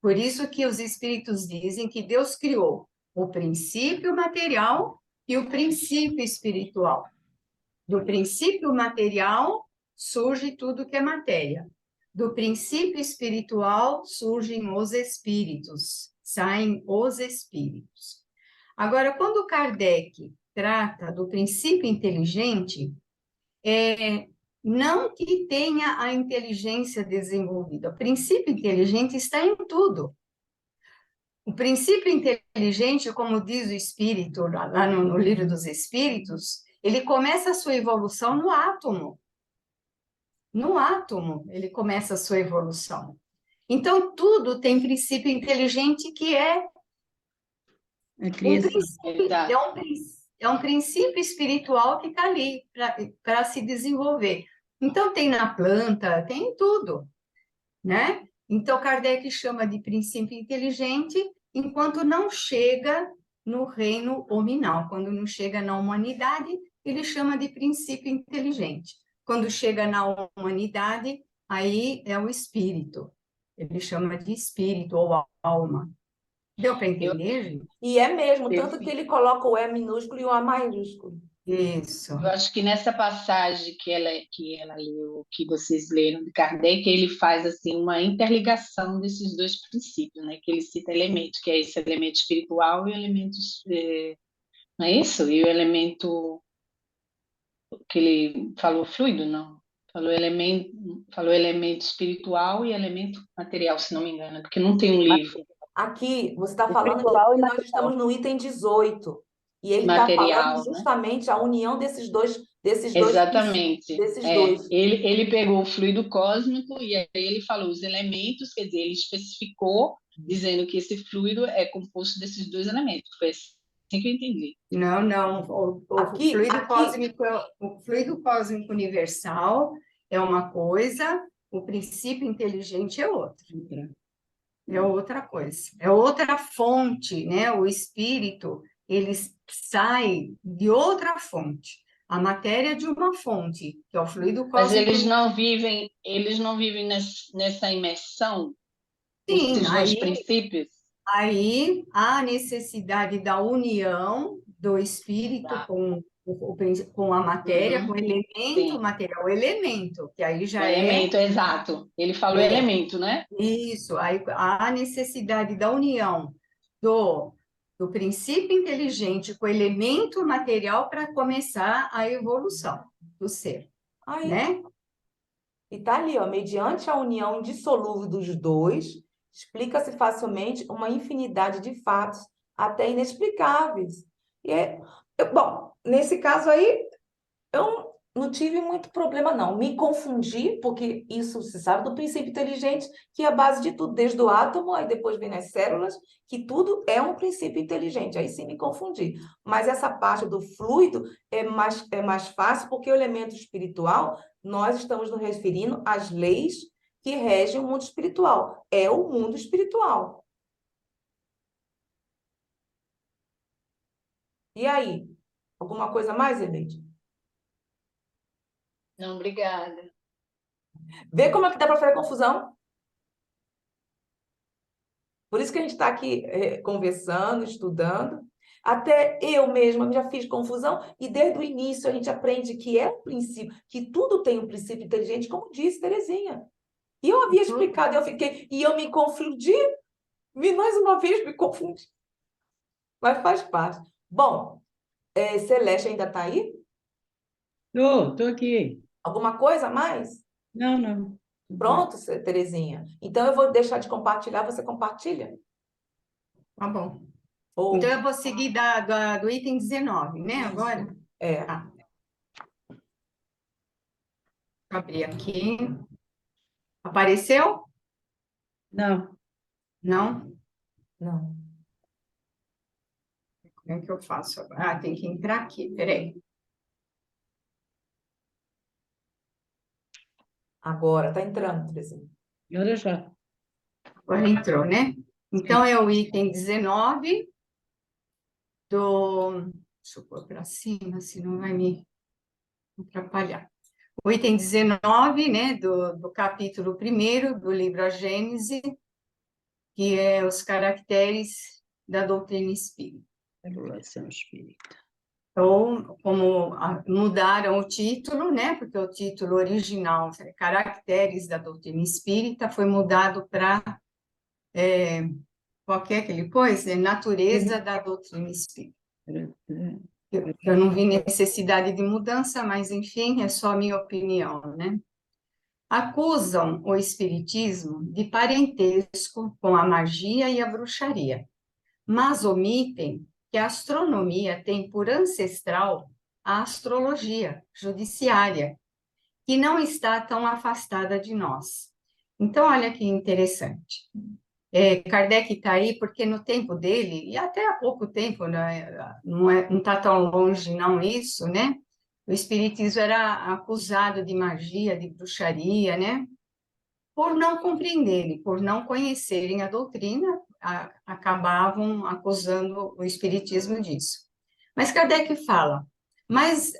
Por isso que os espíritos dizem que Deus criou o princípio material e o princípio espiritual. Do princípio material surge tudo que é matéria. Do princípio espiritual surgem os espíritos, saem os espíritos. Agora, quando Kardec trata do princípio inteligente, não que tenha a inteligência desenvolvida. O princípio inteligente está em tudo. O princípio inteligente, como diz o Espírito, lá no Livro dos Espíritos, ele começa a sua evolução no átomo. No átomo, ele começa a sua evolução. Então, tudo tem princípio inteligente que é A criação. Exato. é um princípio espiritual que está ali para se desenvolver. Então, tem na planta, tem em tudo, né? Então, Kardec chama de princípio inteligente enquanto não chega no reino hominal. Quando não chega na humanidade, ele chama de princípio inteligente. Quando chega na humanidade, aí é o espírito. Ele chama de espírito ou alma. Deu para entender, gente? E é mesmo, tanto que ele coloca o E minúsculo e o A maiúsculo. Isso. Eu acho que nessa passagem que ela leu, que vocês leram de Kardec, ele faz assim uma interligação desses dois princípios, né? Que ele cita elementos, que é esse elemento espiritual e o elemento, não é isso? E o elemento que ele falou fluido, não? Falou elemento espiritual e elemento material, se não me engano, porque não tem um livro Aqui, você está falando Espiritual e que nós material. estamos no item 18. E ele está falando material, né? justamente a união desses dois Exatamente. dois. Ele pegou o fluido cósmico e aí ele falou os elementos, quer dizer, ele especificou, dizendo que esse fluido é composto desses dois elementos. Foi assim que eu entendi. Não. O fluido cósmico universal é uma coisa, o princípio inteligente é outra. É outra coisa. É outra fonte, né? O espírito, ele sai de outra fonte. A matéria é de uma fonte, que é o fluido cósmico. Mas eles não vivem nessa imersão Sim, desses dois princípios? Aí há a necessidade da união do espírito com a matéria, com o elemento Sim. material, o elemento, que aí já O elemento, exato. Ele falou elemento, né? Isso, aí há a necessidade da união do princípio inteligente com o elemento material para começar a evolução do ser, Aí, né? e tá ali, ó, mediante a união indissolúvel dos dois, explica-se facilmente uma infinidade de fatos, até inexplicáveis. Bom, nesse caso aí, eu não tive muito problema, não. Me confundi, porque isso se sabe do princípio inteligente, que é a base de tudo, desde o átomo, aí depois vem as células, que tudo é um princípio inteligente. Aí sim me confundi. Mas essa parte do fluido é mais fácil, porque o elemento espiritual, nós estamos nos referindo às leis que regem o mundo espiritual. É o mundo espiritual. E aí? Alguma coisa mais, Eleide? Não, obrigada. Vê como é que dá para fazer confusão? Por isso que a gente está aqui conversando, estudando. Até eu mesma já fiz confusão, e desde o início a gente aprende que é um princípio, que tudo tem um princípio inteligente, como disse Terezinha. E eu havia explicado, e eu me confundi, mais uma vez me confundi. Mas faz parte. Bom, Celeste ainda está aí? Tô aqui. Alguma coisa a mais? Não. Pronto, Terezinha. Então eu vou deixar de compartilhar, você compartilha? Tá bom. Ou... Então eu vou seguir do item 19, né? Agora? É. Tá. Vou abrir aqui. Apareceu? Não. Não? Não. Como é que eu faço agora? Tem que entrar aqui, peraí. Agora, está entrando, Terezinha. Agora já. Agora entrou, né? Então, é o item 19 do... Deixa eu pôr para cima, senão vai me atrapalhar. O item 19, né, do capítulo 1º do livro A Gênese, que é os caracteres da doutrina espírita. Revelação espírita. Ou, como mudaram o título, né, porque o título original, Caracteres da Doutrina Espírita, foi mudado para qual que é que ele pôs? É natureza da doutrina espírita. Eu não vi necessidade de mudança, mas, enfim, é só a minha opinião, né? Acusam o espiritismo de parentesco com a magia e a bruxaria, mas omitem que a astronomia tem por ancestral a astrologia judiciária, que não está tão afastada de nós. Então, olha que interessante. Kardec está aí porque no tempo dele, e até há pouco tempo, né, não está tão longe não isso, né? O espiritismo era acusado de magia, de bruxaria, né? Por não compreenderem, por não conhecerem a doutrina, acabavam acusando o espiritismo disso. Mas Kardec fala, mas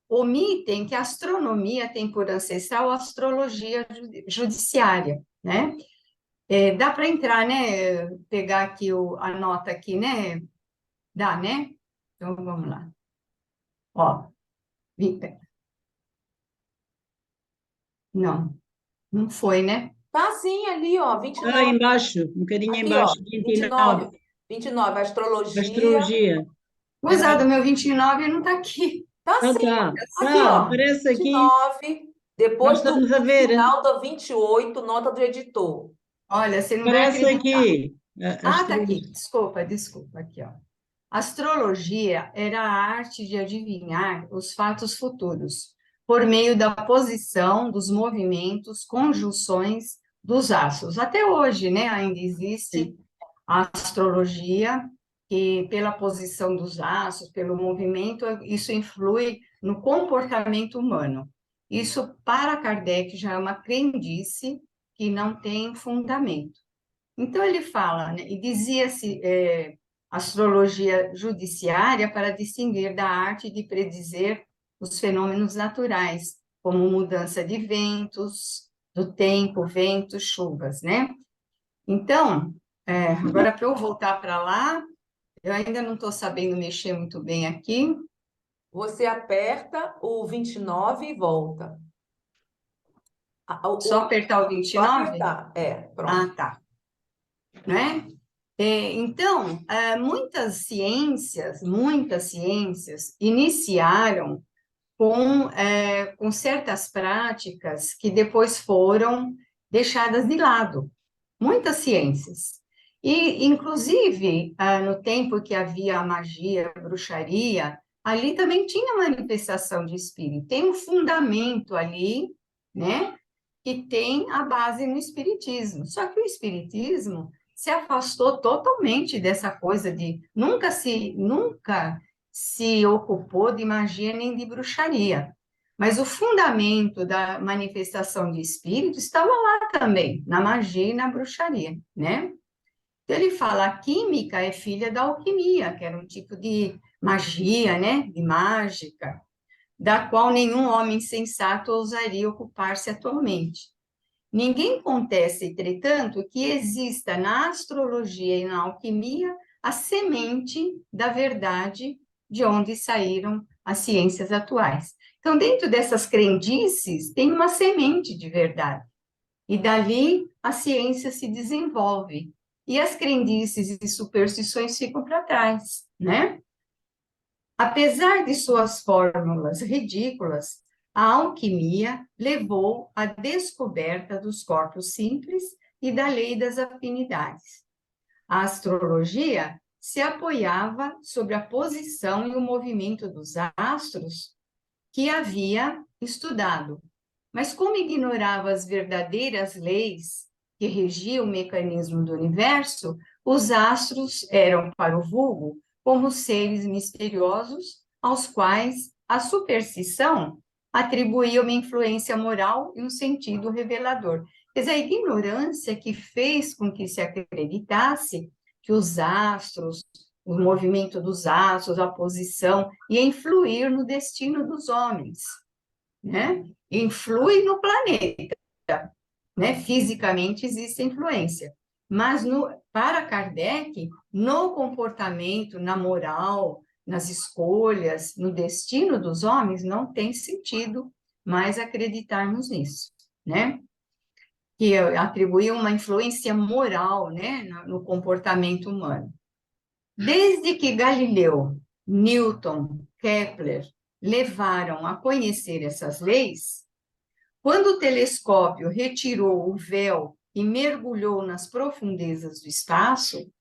omitem que a astronomia tem por ancestral a astrologia judiciária, né? Dá para entrar, né? Pegar aqui a nota aqui, né? Dá, né? Então, vamos lá. Ó, não foi, né? Tá sim, ali, ó, Ah, 29. embaixo, um bocadinho Aqui, ó, embaixo, 29. 29, astrologia. Astrologia. Gozado, meu 29 não está aqui. Tá Ah, sim, tá. aqui, Ah, ó, aparece aqui. 29, depois Nós estamos a do ver. final do 28, nota do editor. Olha, você não vai Aparece acreditar. aqui. Ah, tá aqui. Desculpa, aqui, ó. Astrologia era a arte de adivinhar os fatos futuros por meio da posição, dos movimentos, conjunções dos astros. Até hoje, né, ainda existe a astrologia, que pela posição dos astros, pelo movimento, isso influi no comportamento humano. Isso, para Kardec, já é uma crendice que não tem fundamento. Então, ele fala, né, e dizia-se astrologia judiciária para distinguir da arte de predizer os fenômenos naturais, como mudança de ventos, do tempo, ventos, chuvas, né? Então, agora para eu voltar para lá, eu ainda não estou sabendo mexer muito bem aqui. Você aperta o 29 e volta. Só apertar o Só 29? apertar, pronto. Ah, tá. Né? Então, muitas ciências iniciaram com certas práticas que depois foram deixadas de lado. Muitas ciências. E, inclusive, no tempo que havia a magia, a bruxaria, ali também tinha manifestação de espírito. Tem um fundamento ali, né? Que tem a base no espiritismo. Só que o espiritismo se afastou totalmente dessa coisa de nunca se ocupou de magia nem de bruxaria. Mas o fundamento da manifestação de espírito estava lá também, na magia e na bruxaria, né? Então, ele fala, a química é filha da alquimia, que era um tipo de magia, né? De mágica, da qual nenhum homem sensato ousaria ocupar-se atualmente. Ninguém contesta, entretanto, que exista na astrologia e na alquimia a semente da verdade de onde saíram as ciências atuais. Então, dentro dessas crendices, tem uma semente de verdade. E dali a ciência se desenvolve. E as crendices e superstições ficam para trás, né? Apesar de suas fórmulas ridículas, a alquimia levou à descoberta dos corpos simples e da lei das afinidades. A astrologia se apoiava sobre a posição e o movimento dos astros que havia estudado, mas como ignorava as verdadeiras leis que regiam o mecanismo do universo, os astros eram para o vulgo como seres misteriosos aos quais a superstição atribuía uma influência moral e um sentido revelador. Quer dizer, a ignorância que fez com que se acreditasse que os astros, o movimento dos astros, a posição, ia influir no destino dos homens, né? Influi no planeta, né? Fisicamente existe influência, mas para Kardec, no comportamento, na moral, nas escolhas, no destino dos homens, não tem sentido mais acreditarmos nisso, né? que atribuiu uma influência moral, né, no comportamento humano. Desde que Galileu, Newton, Kepler levaram a conhecer essas leis, quando o telescópio retirou o véu e mergulhou nas profundezas do espaço,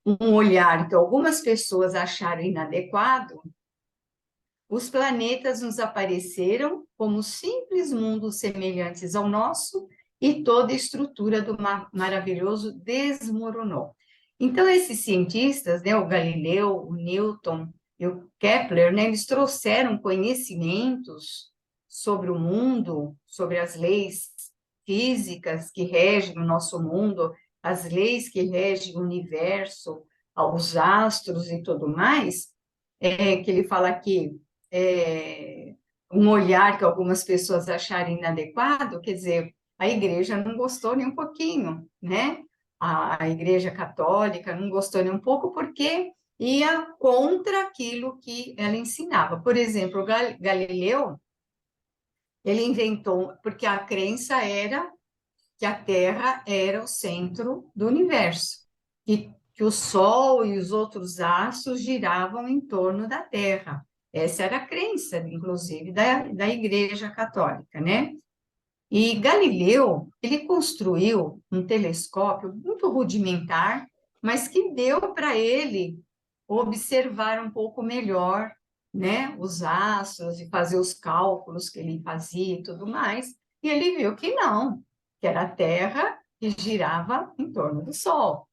um olhar que algumas pessoas acharam inadequado, os planetas nos apareceram como simples mundos semelhantes ao nosso e toda a estrutura do maravilhoso desmoronou. Então, esses cientistas, né, o Galileu, o Newton e o Kepler, né, eles trouxeram conhecimentos sobre o mundo, sobre as leis físicas que regem o nosso mundo, as leis que regem o universo, os astros e tudo mais, que ele fala aqui, um olhar que algumas pessoas acharem inadequado, quer dizer, a igreja não gostou nem um pouquinho, né? A igreja católica não gostou nem um pouco porque ia contra aquilo que ela ensinava. Por exemplo, o Galileu, ele inventou, porque a crença era que a Terra era o centro do universo, que o Sol e os outros astros giravam em torno da Terra. Essa era a crença, inclusive, da Igreja Católica, né? E Galileu, ele construiu um telescópio muito rudimentar, mas que deu para ele observar um pouco melhor, né, os astros e fazer os cálculos que ele fazia e tudo mais. E ele viu que não, que era a Terra que girava em torno do Sol.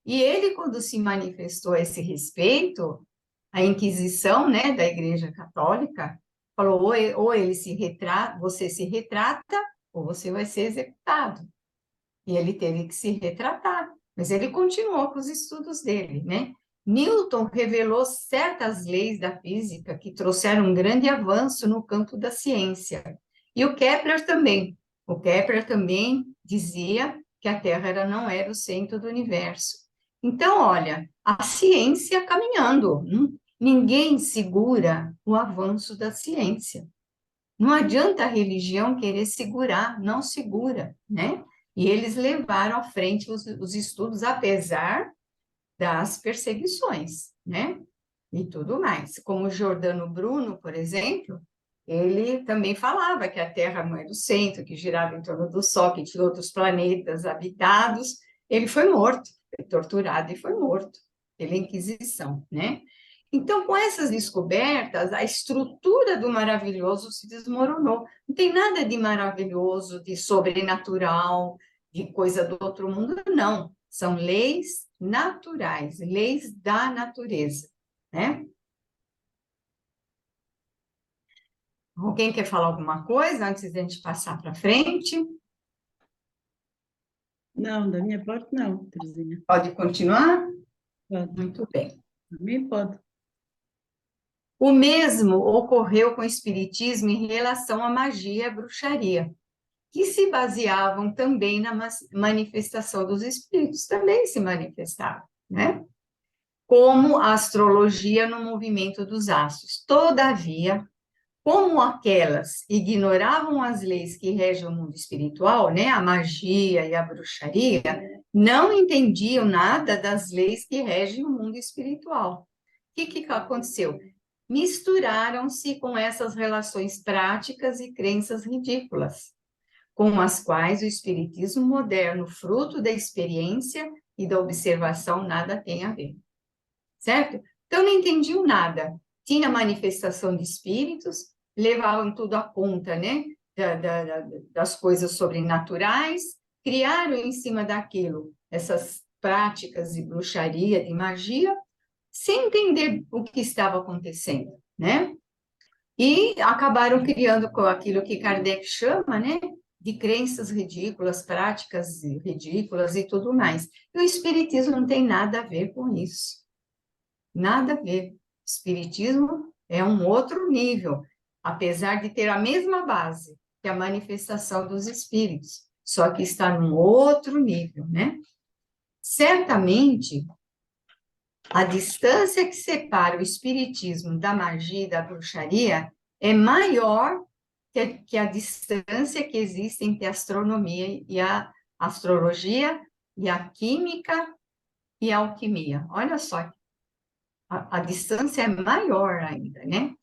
E ele, quando se manifestou a esse respeito, a Inquisição, né, da Igreja Católica, falou, ou ele se retrata, você se retrata, ou você vai ser executado. E ele teve que se retratar, mas ele continuou com os estudos dele, né? Newton revelou certas leis da física que trouxeram um grande avanço no campo da ciência. E o Kepler também. O Kepler também dizia que a Terra não era o centro do universo. Então, olha, a ciência caminhando. Ninguém segura o avanço da ciência. Não adianta a religião querer segurar, não segura, né? E eles levaram à frente os estudos, apesar das perseguições, né? E tudo mais. Como Giordano Bruno, por exemplo, ele também falava que a Terra não era o centro, que girava em torno do Sol, que tinha outros planetas habitados. Ele foi morto, foi torturado e foi morto pela Inquisição, né? Então, com essas descobertas, a estrutura do maravilhoso se desmoronou. Não tem nada de maravilhoso, de sobrenatural, de coisa do outro mundo, não. São leis naturais, leis da natureza, né? Alguém quer falar alguma coisa antes de a gente passar para frente? Não, da minha parte não, Terezinha. Pode continuar? Pode. Muito bem. Também pode. O mesmo ocorreu com o espiritismo em relação à magia e à bruxaria, que se baseavam também na manifestação dos espíritos, também se manifestavam, né? Como a astrologia no movimento dos astros. Todavia, como aquelas ignoravam as leis que regem o mundo espiritual, né, a magia e a bruxaria, não entendiam nada das leis que regem o mundo espiritual. O que aconteceu? Misturaram-se com essas relações práticas e crenças ridículas, com as quais o espiritismo moderno, fruto da experiência e da observação, nada tem a ver. Certo? Então, não entendiam nada. Tinha manifestação de espíritos, levavam tudo à conta, né? Das coisas sobrenaturais, criaram em cima daquilo essas práticas de bruxaria, de magia, sem entender o que estava acontecendo, né? E acabaram criando com aquilo que Kardec chama, né? De crenças ridículas, práticas ridículas e tudo mais. E o espiritismo não tem nada a ver com isso. Nada a ver. O espiritismo é um outro nível, apesar de ter a mesma base que a manifestação dos espíritos, só que está num outro nível, né? Certamente, a distância que separa o espiritismo da magia e da bruxaria é maior que a distância que existe entre a astronomia e a astrologia e a química e a alquimia. Olha só, a distância é maior ainda, né?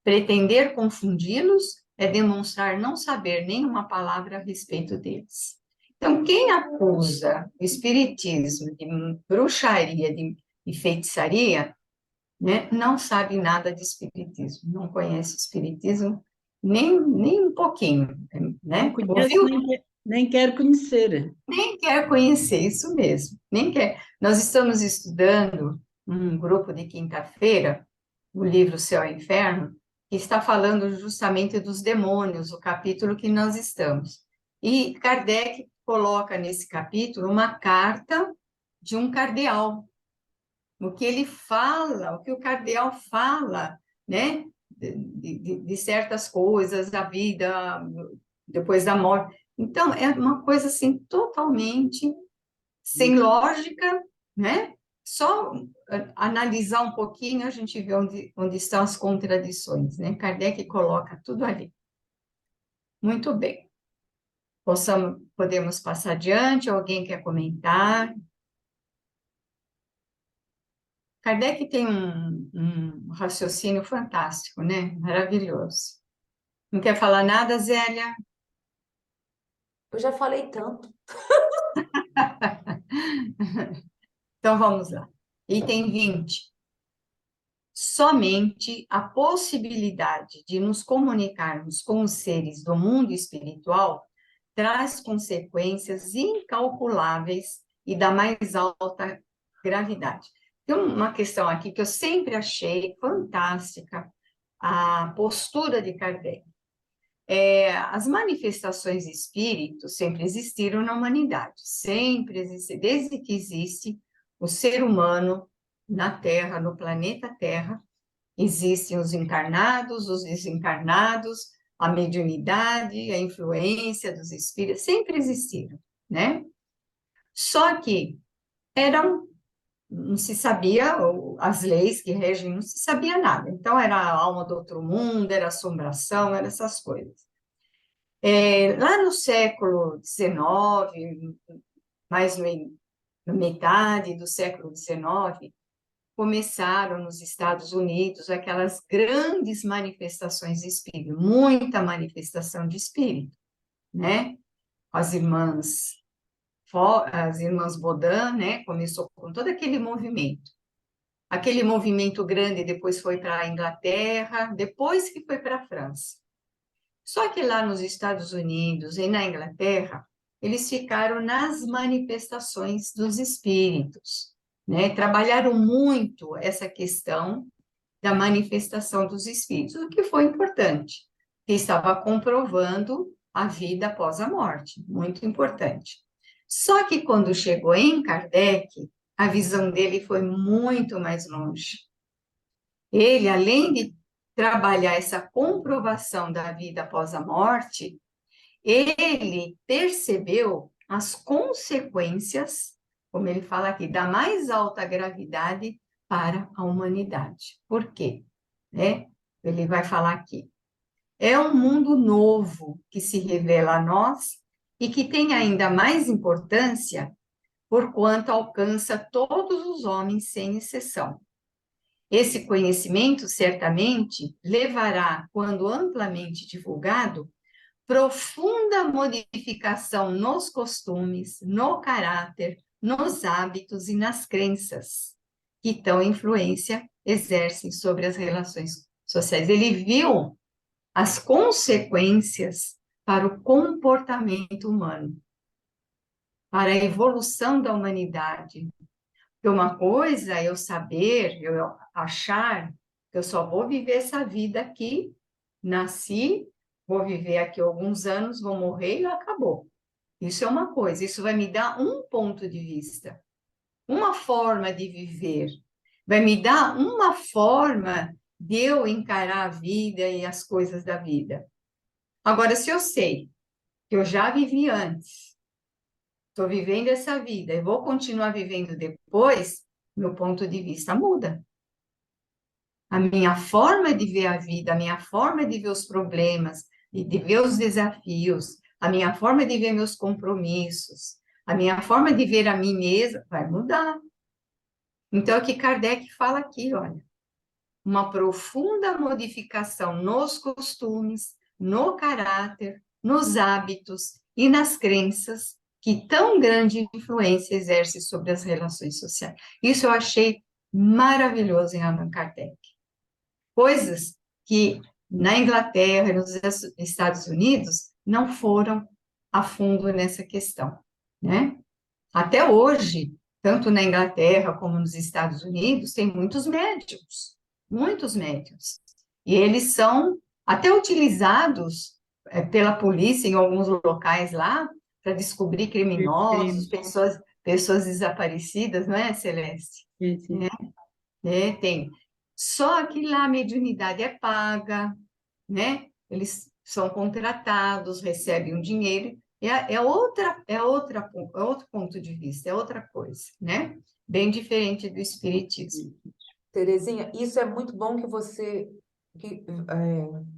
Pretender confundi-los é demonstrar não saber nenhuma palavra a respeito deles. Então, quem acusa o espiritismo de bruxaria, de feitiçaria, né, não sabe nada de espiritismo, não conhece o espiritismo nem um pouquinho, né? Não conheço, Ouviu? nem quero conhecer. Nem quer conhecer, isso mesmo, nem quer. Nós estamos estudando um grupo de quinta-feira, o livro Céu e Inferno, que está falando justamente dos demônios, o capítulo que nós estamos. E Kardec coloca nesse capítulo uma carta de um cardeal, o que ele fala, o que o cardeal fala, né, de certas coisas da vida depois da morte. Então, é uma coisa assim totalmente sem lógica, né? Só analisar um pouquinho, a gente vê onde estão as contradições, né? Kardec coloca tudo ali. Muito bem. Podemos passar adiante, alguém quer comentar? Kardec tem um raciocínio fantástico, né? Maravilhoso. Não quer falar nada, Zélia? Eu já falei tanto. Então vamos lá. Item 20. Somente a possibilidade de nos comunicarmos com os seres do mundo espiritual traz consequências incalculáveis e da mais alta gravidade. Tem uma questão aqui que eu sempre achei fantástica, a postura de Kardec. As manifestações de espírito sempre existiram na humanidade, sempre existem, desde que existe o ser humano na Terra, no planeta Terra, existem os encarnados, os desencarnados, a mediunidade, a influência dos espíritos, sempre existiram, né? Só que não se sabia, as leis que regem, não se sabia nada. Então, era a alma do outro mundo, era assombração, eram essas coisas. Lá no século XIX, mais na metade do século XIX, começaram nos Estados Unidos aquelas grandes manifestações de espírito, muita manifestação de espírito, né? As irmãs Baudin, né? Começou com todo aquele movimento. Aquele movimento grande depois foi para a Inglaterra, depois que foi para a França. Só que lá nos Estados Unidos e na Inglaterra, eles ficaram nas manifestações dos espíritos, né? Trabalharam muito essa questão da manifestação dos espíritos, o que foi importante, que estava comprovando a vida após a morte, muito importante. Só que quando chegou em Kardec, a visão dele foi muito mais longe. Ele, além de trabalhar essa comprovação da vida após a morte, ele percebeu as consequências, como ele fala aqui, da mais alta gravidade para a humanidade. Por quê? Ele vai falar aqui. É um mundo novo que se revela a nós e que tem ainda mais importância porquanto alcança todos os homens sem exceção. Esse conhecimento, certamente, levará, quando amplamente divulgado, profunda modificação nos costumes, no caráter, nos hábitos e nas crenças, que tão influência exercem sobre as relações sociais. Ele viu as consequências para o comportamento humano, para a evolução da humanidade. Porque uma coisa é eu saber, eu achar que eu só vou viver essa vida aqui, nasci, vou viver aqui alguns anos, vou morrer e acabou. Isso é uma coisa, isso vai me dar um ponto de vista, uma forma de viver, vai me dar uma forma de eu encarar a vida e as coisas da vida. Agora, se eu sei que eu já vivi antes, estou vivendo essa vida e vou continuar vivendo depois, meu ponto de vista muda. A minha forma de ver a vida, a minha forma de ver os problemas, e de ver os desafios, a minha forma de ver meus compromissos, a minha forma de ver a mim mesma vai mudar. Então, é o que Kardec fala aqui, olha, uma profunda modificação nos costumes, no caráter, nos hábitos e nas crenças que tão grande influência exerce sobre as relações sociais. Isso eu achei maravilhoso em Allan Kardec. Coisas que na Inglaterra e nos Estados Unidos não foram a fundo nessa questão, né? Até hoje, tanto na Inglaterra como nos Estados Unidos, tem muitos médiums, muitos médiums. E eles são até utilizados pela polícia em alguns locais lá para descobrir criminosos, Sim, pessoas desaparecidas, não é, Celeste? sim, sim. Tem. Só que lá a mediunidade é paga, né? Eles são contratados, recebem um dinheiro, é outro ponto de vista, é outra coisa, né? Bem diferente do espiritismo. Terezinha, isso é muito bom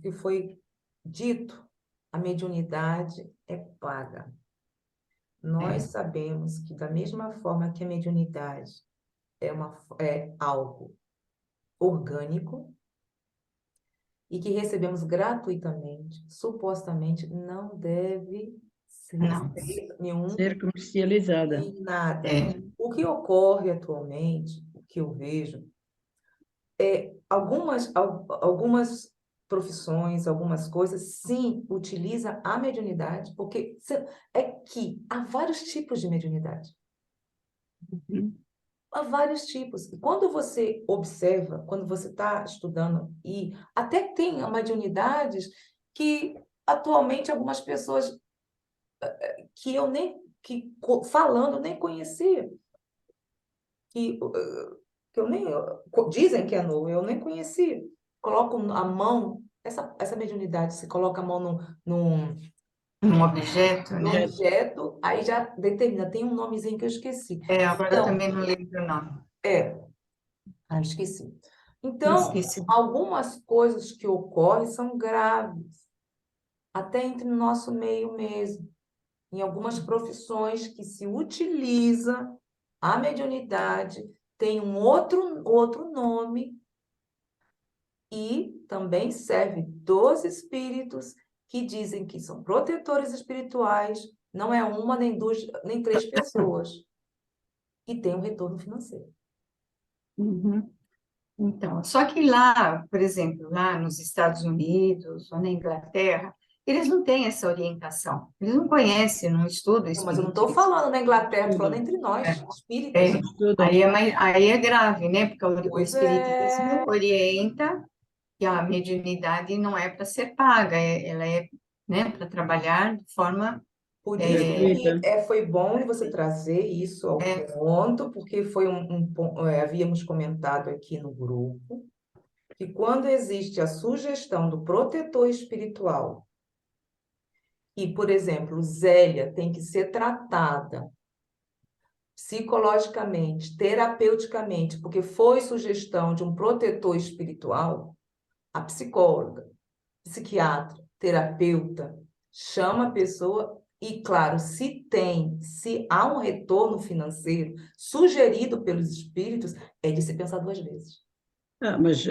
que foi dito, a mediunidade é paga. Nós sabemos que da mesma forma que a mediunidade é algo orgânico e que recebemos gratuitamente, supostamente não deve Não. ser nenhum Ser comercializada. em nada. É. O que ocorre atualmente, o que eu vejo, algumas profissões, algumas coisas, sim, utiliza a mediunidade, porque é que há vários tipos de mediunidade. Uhum. Há vários tipos. E quando você observa, quando você está estudando, e até tem mediunidades que atualmente algumas pessoas que eu nem, que falando, nem conhecia, que eu nem, dizem que é novo, eu nem conhecia. Colocam a mão, essa mediunidade, se coloca a mão Um objeto, no né? objeto, aí já determina, tem um nomezinho que eu esqueci. Agora eu Então, também não lembro o nome. esqueci. Eu Então, esqueci. algumas coisas que ocorrem são graves, até entre o nosso meio mesmo. Em algumas profissões que se utiliza a mediunidade, tem um outro nome, e também serve dos espíritos que dizem que são protetores espirituais, não é uma, nem duas, nem três pessoas, e tem um retorno financeiro. Uhum. Então, só que lá, por exemplo, lá nos Estados Unidos ou na Inglaterra, eles não têm essa orientação. Eles não conhecem, não estudam Não, mas eu não estou espiritismo. falando na Inglaterra, estou falando entre nós, espíritas. Aí é grave, né? Porque o Pois espiritismo é. orienta que a mediunidade não é para ser paga, ela é, né, para trabalhar de forma Por isso Gratuita. que foi bom você trazer isso ao ponto, porque foi havíamos comentado aqui no grupo, que quando existe a sugestão do protetor espiritual, e, por exemplo, Zélia tem que ser tratada psicologicamente, terapeuticamente, porque foi sugestão de um protetor espiritual, a psicóloga, psiquiatra, terapeuta, chama a pessoa e, claro, se há um retorno financeiro sugerido pelos espíritos, é de se pensar duas vezes. Mas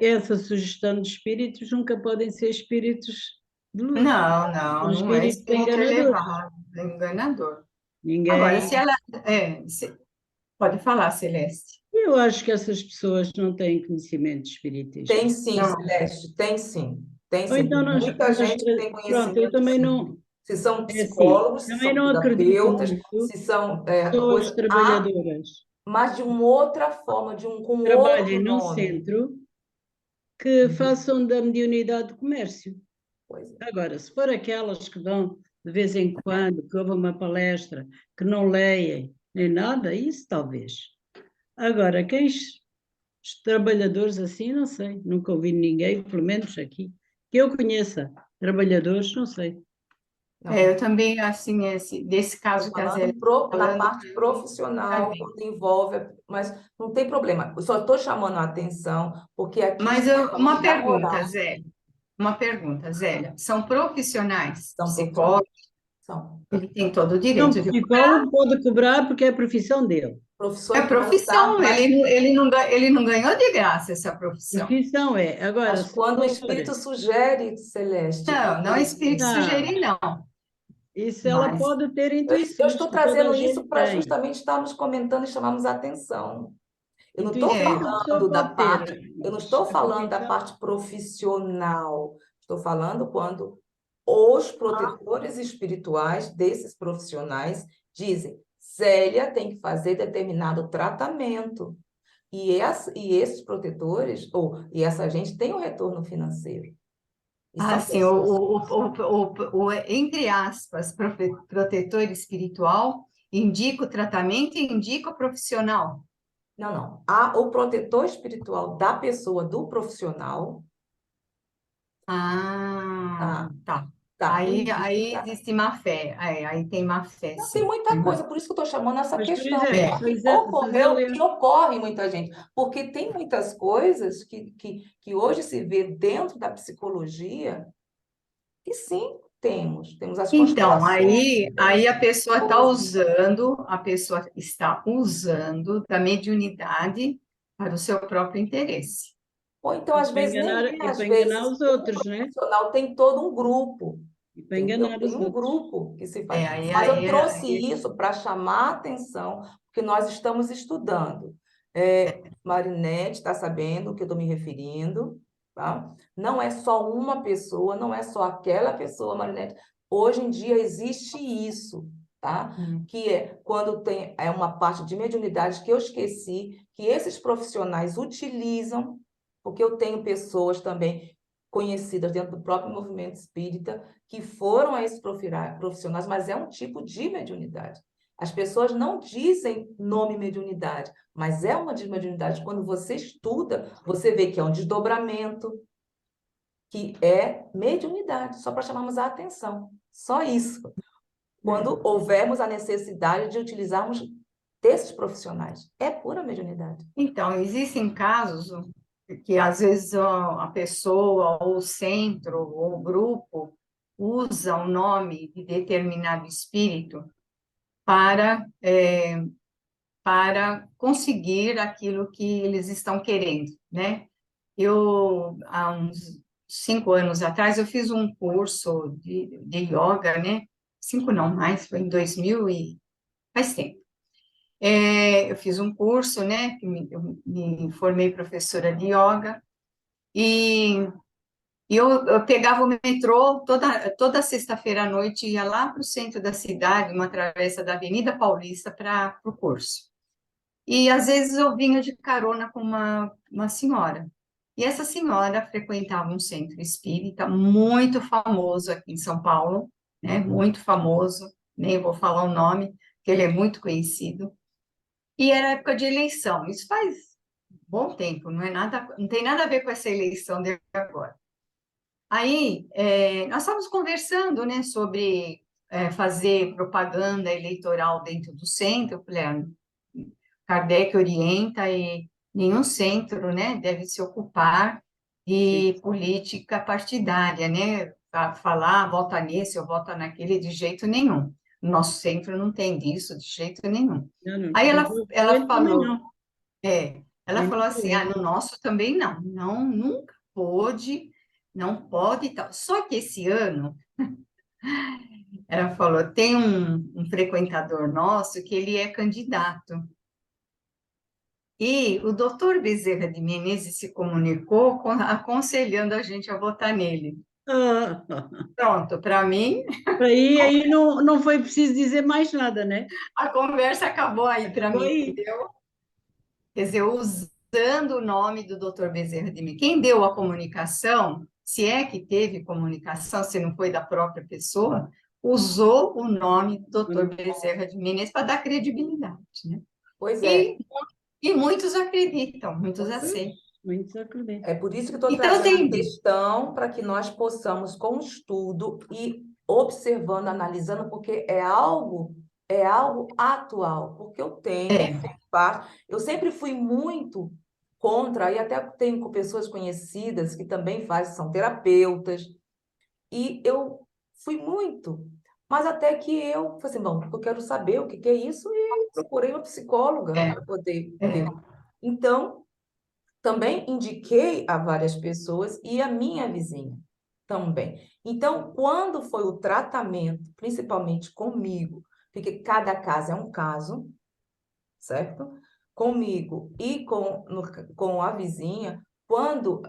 essa sugestão de espíritos nunca podem ser espíritos de luz. Não, São não é espíritos espírito enganadores. elevado, é enganador. Ninguém. Agora, se ela. Pode falar, Celeste. Eu acho que essas pessoas não têm conhecimento espiritismo. Tem sim, Não. Celeste, tem sim. Tem Ou sim. então Tem muita gente que tem pronto, eu conhecimento, também sim. não. Se são É assim, psicólogos, se também são não acredito terapeutas, muito se são pessoas trabalhadoras mas de uma outra forma, com que outro trabalhem num nome. centro que façam da mediunidade comércio. Pois é. Agora, se for aquelas que vão de vez em quando, que ouvem uma palestra, que não leem nem nada, isso talvez. Agora, os trabalhadores assim, não sei, nunca ouvi ninguém, pelo menos aqui, que eu conheça, trabalhadores, não sei. Não, Eu também, assim, desse caso que a Zé falando na falando, parte profissional, sabe? quando envolve, mas não tem problema. Eu só estou chamando a atenção, porque aqui Mas estamos uma falando da pergunta, moral. Zé. uma pergunta, Zélia. São profissionais, São psicólogos, São ele tem todo o Não, direito de... psicólogo pode cobrar porque é a profissão dele. É profissões que não profissão, está, ele não ganhou de graça essa profissão. Profissão é. Agora, mas se quando o for, espírito sugere, Celeste, Não, não é espírito não, sugerir, não. isso ela Mas, pode ter eu intuição, estou isso toda a trazendo gente isso para tem. justamente estarmos comentando e chamarmos a atenção. Eu não estou Intuição a pessoa falando da pode ter. parte, eu não estou A falando da profissão, parte profissional. Estou falando quando os protetores espirituais desses profissionais dizem: Célia tem que fazer determinado tratamento. E esses protetores, e essa gente tem um retorno financeiro. E são assim, pessoas. entre aspas, protetor espiritual indica o tratamento e indica o profissional. Não, não. Há o protetor espiritual da pessoa, do profissional, Ah, tá? tá. Tá, Aí indica. existe má fé. Aí tem má fé, Não, tem sim. muita coisa, por isso que eu estou chamando essa mas, por questão. exemplo, É. Que ocorreu e ocorre em muita gente. Porque tem muitas coisas que hoje se vê dentro da psicologia que sim, temos as Então, constelações, temos aí coisas. a pessoa está usando da mediunidade para o seu próprio interesse. Ou então, às vezes, nem é, e às para enganar vezes, os um outros, né? profissional tem todo um grupo. E para Entendeu? enganar Tem os um outros. grupo que se faz. É, aí, Mas eu aí, trouxe aí, isso para chamar a atenção, porque nós estamos estudando. Marinette está sabendo o que eu estou me referindo, tá? Não é só uma pessoa, não é só aquela pessoa, Marinette. Hoje em dia existe isso, tá? Que é quando tem uma parte de mediunidade que eu esqueci, que esses profissionais utilizam, porque eu tenho pessoas também conhecidas dentro do próprio movimento espírita que foram a esses profissionais, mas é um tipo de mediunidade. As pessoas não dizem nome mediunidade, mas é uma de mediunidade. Quando você estuda, você vê que é um desdobramento, que é mediunidade, só para chamarmos a atenção. Só isso. Quando houvermos a necessidade de utilizarmos desses profissionais. É pura mediunidade. Então, existem casos que às vezes a pessoa, ou o centro, ou o grupo usa o nome de determinado espírito para, para conseguir aquilo que eles estão querendo, né? Há uns 5 anos atrás, eu fiz um curso de yoga, né? 5 não mais, foi em 2000 e faz tempo. Eu fiz um curso, né? Eu me formei professora de yoga e eu pegava o metrô toda sexta-feira à noite, ia lá para o centro da cidade, uma travessa da Avenida Paulista para o curso. E às vezes eu vinha de carona com uma senhora. E essa senhora frequentava um centro espírita muito famoso aqui em São Paulo, né? Muito famoso, nem vou falar o nome, porque ele é muito conhecido. E era época de eleição, isso faz bom tempo, não tem nada a ver com essa eleição de agora. Aí, nós estávamos conversando, né, sobre fazer propaganda eleitoral dentro do centro. Eu falei, Kardec orienta e nenhum centro, né, deve se ocupar de política partidária, né, falar vota nesse ou vota naquele de jeito nenhum. Nosso centro não tem disso de jeito nenhum. Não, não, Aí ela ele também falou, não. ela Nem falou assim, ele. no nosso também não, nunca pôde, não pode e tal. Só que esse ano, ela falou, tem um frequentador nosso que ele é candidato. E o doutor Bezerra de Menezes se comunicou aconselhando a gente a votar nele. Ah, Pronto, para mim, aí não foi preciso dizer mais nada, né? a conversa acabou aí para mim, Foi. entendeu? Quer dizer, usando o nome do doutor Bezerra de Menezes. Quem deu a comunicação, se é que teve comunicação, se não foi da própria pessoa, usou o nome do doutor Bezerra de Menezes para dar credibilidade, né? Pois é. E, e muitos acreditam, muitos aceitam. Muitos acreditam. É por isso que estou Então, trazendo a tem questão para que nós possamos, com estudo e observando, analisando, porque é algo atual, porque eu tenho parte, eu sempre fui muito contra, aí até tenho com pessoas conhecidas que também fazem, são terapeutas, e eu fui muito. Mas até que eu falei assim, bom, eu quero saber o que que é isso, e procurei uma psicóloga É, para poder é. ver. Então, também indiquei a várias pessoas e a minha vizinha também. Então, quando foi o tratamento, principalmente comigo, porque cada caso é um caso, certo? Comigo e com a vizinha, quando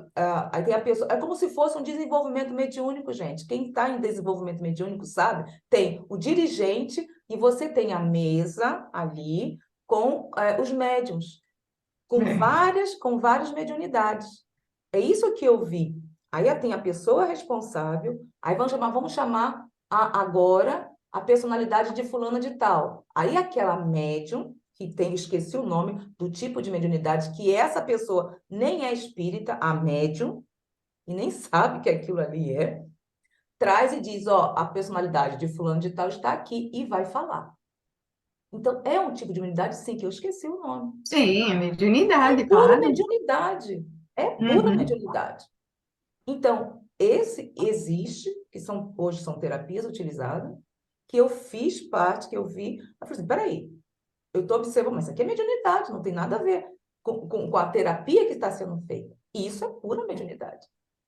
aí tem a pessoa, é como se fosse um desenvolvimento mediúnico, gente. Quem está em desenvolvimento mediúnico sabe, tem o dirigente e você tem a mesa ali com os médiuns, com várias mediunidades. É isso que eu vi. Aí tem a pessoa responsável, aí vamos chamar agora a personalidade de fulana de tal. Aí aquela médium, que tem, esqueci o nome, do tipo de mediunidade, que essa pessoa nem é espírita, a médium, e nem sabe que aquilo ali é, traz e diz, ó, a personalidade de fulano de tal está aqui e vai falar. Então, é um tipo de mediunidade, sim, que eu esqueci o nome. Sim, é mediunidade, Pura claro. mediunidade. É pura Uhum. mediunidade. Então, esse existe, hoje são terapias utilizadas, que eu fiz parte, que eu vi. Eu falei assim, peraí, eu estou observando, mas isso aqui é mediunidade, não tem nada a ver com a terapia que está sendo feita. Isso é pura mediunidade.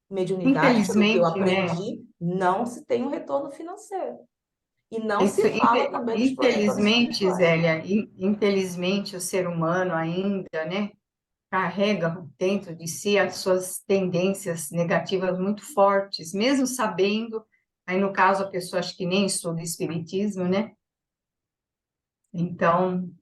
Mediunidade, pelo que eu Infelizmente, né? aprendi, não se tem um retorno financeiro. E não se fala também dos protetores Infelizmente, espirituais. Zélia, infelizmente o ser humano ainda, né, carrega dentro de si as suas tendências negativas muito fortes, mesmo sabendo, aí no caso a pessoa acho que nem estuda espiritismo, né? Então, Isso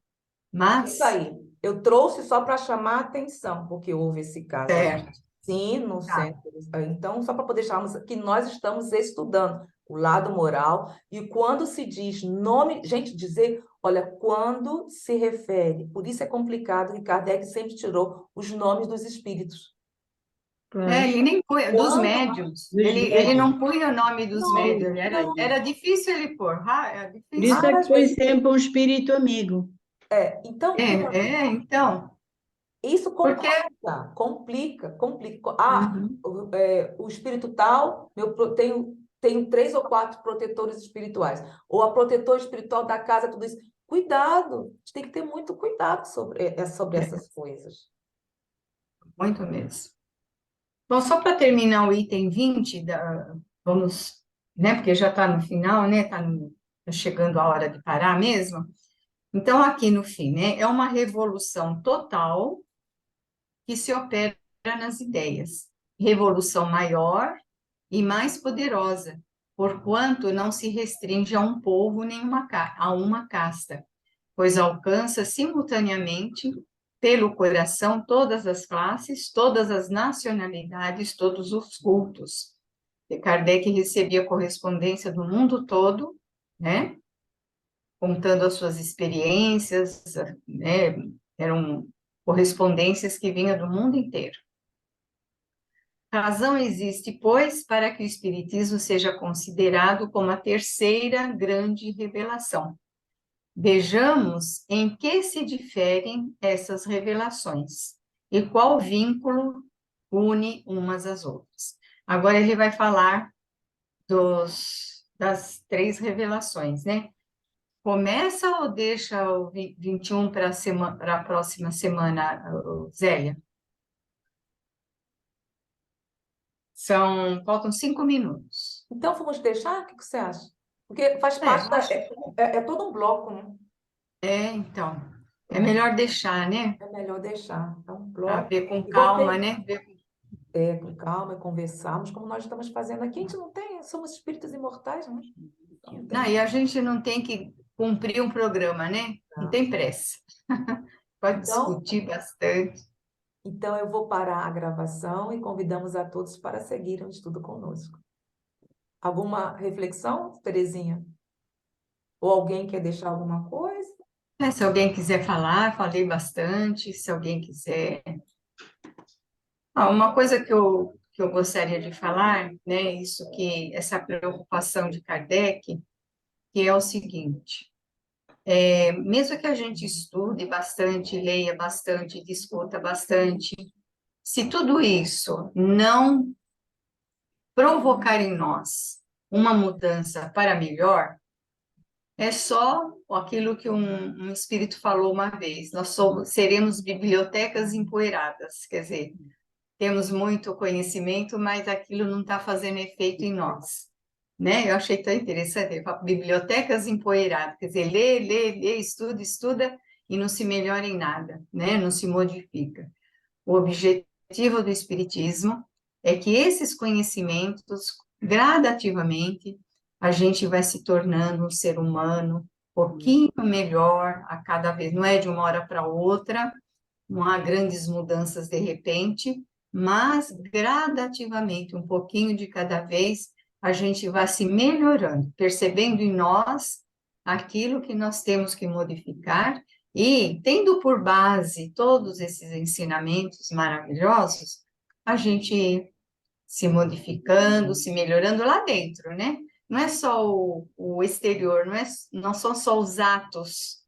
mas, aí. Eu trouxe só para chamar a atenção, porque houve esse caso certo, assim no tá. centro. Então, só para poder deixarmos que nós estamos estudando o lado moral e quando se diz nome, gente, dizer, olha, quando se refere, por isso é complicado que Kardec sempre tirou os nomes dos espíritos. Claro. Ele nem põe, dos Quando médiums, Dos ele médios. não punha o nome dos nome, médiums, não. era difícil ele pôr, era Por isso difícil. é que Raras foi vezes. sempre um espírito amigo. Então, o que Então, isso porque complica. uhum. O espírito tal, tenho 3 ou 4 protetores espirituais. Ou a protetora espiritual da casa, tudo isso. Cuidado, a gente tem que ter muito cuidado sobre essas coisas. Muito mesmo. Bom, só para terminar o item 20, vamos, né, porque já está no final, né, tá chegando a hora de parar mesmo. Então, aqui no fim, né, é uma revolução total que se opera nas ideias. Revolução maior e mais poderosa, porquanto não se restringe a um povo nem a uma casta, pois alcança simultaneamente pelo coração todas as classes, todas as nacionalidades, todos os cultos. E Kardec recebia correspondência do mundo todo, né? Contando as suas experiências, né? Eram correspondências que vinham do mundo inteiro. Razão existe, pois, para que o Espiritismo seja considerado como a terceira grande revelação. Vejamos em que se diferem essas revelações e qual vínculo une umas às outras. Agora ele vai falar das 3 revelações, né? Começa ou deixa o 21 para a próxima semana, Zélia? Faltam 5 minutos. Então, vamos deixar? O que você acha? Porque faz É, parte é todo um bloco, né? então, é É, melhor deixar, né? é melhor deixar. É um Para bloco. ver com E calma, você, né? com calma e conversarmos, como nós estamos fazendo aqui. A gente não tem, somos espíritos imortais, né? Não Não, tem. e a gente não tem que cumprir um programa, né? Não Não. tem pressa. Pode Então, discutir bastante. então, eu vou parar a gravação e convidamos a todos para seguirem o estudo conosco. Alguma reflexão, Terezinha? Ou alguém quer deixar alguma coisa? Se alguém quiser falar, falei bastante. Se alguém quiser. Uma coisa que eu gostaria de falar, né? Essa preocupação de Kardec, que é o seguinte: mesmo que a gente estude bastante, leia bastante, discuta bastante, Se tudo isso não provocar em nós uma mudança para melhor, é só aquilo que um espírito falou uma vez, seremos bibliotecas empoeiradas, quer dizer, temos muito conhecimento, mas aquilo não está fazendo efeito em nós, né? Eu achei tão interessante, ele fala, bibliotecas empoeiradas, quer dizer, lê, estuda, e não se melhora em nada, né? Não se modifica. O objetivo do Espiritismo é que esses conhecimentos, gradativamente, a gente vai se tornando um ser humano um pouquinho melhor a cada vez. Não é de uma hora para outra, não há grandes mudanças de repente, mas gradativamente, um pouquinho de cada vez, a gente vai se melhorando, percebendo em nós aquilo que nós temos que modificar e, tendo por base todos esses ensinamentos maravilhosos, a gente se modificando, se melhorando lá dentro, né? Não é só o exterior, não são só os atos,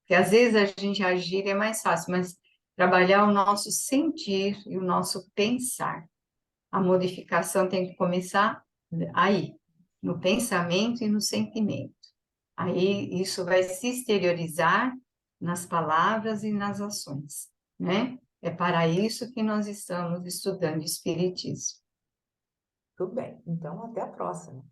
que às vezes a gente agir é mais fácil, mas trabalhar o nosso sentir e o nosso pensar. A modificação tem que começar aí, no pensamento e no sentimento. Aí isso vai se exteriorizar nas palavras e nas ações, né? É para isso que nós estamos estudando Espiritismo. Tudo bem. Então, até a próxima.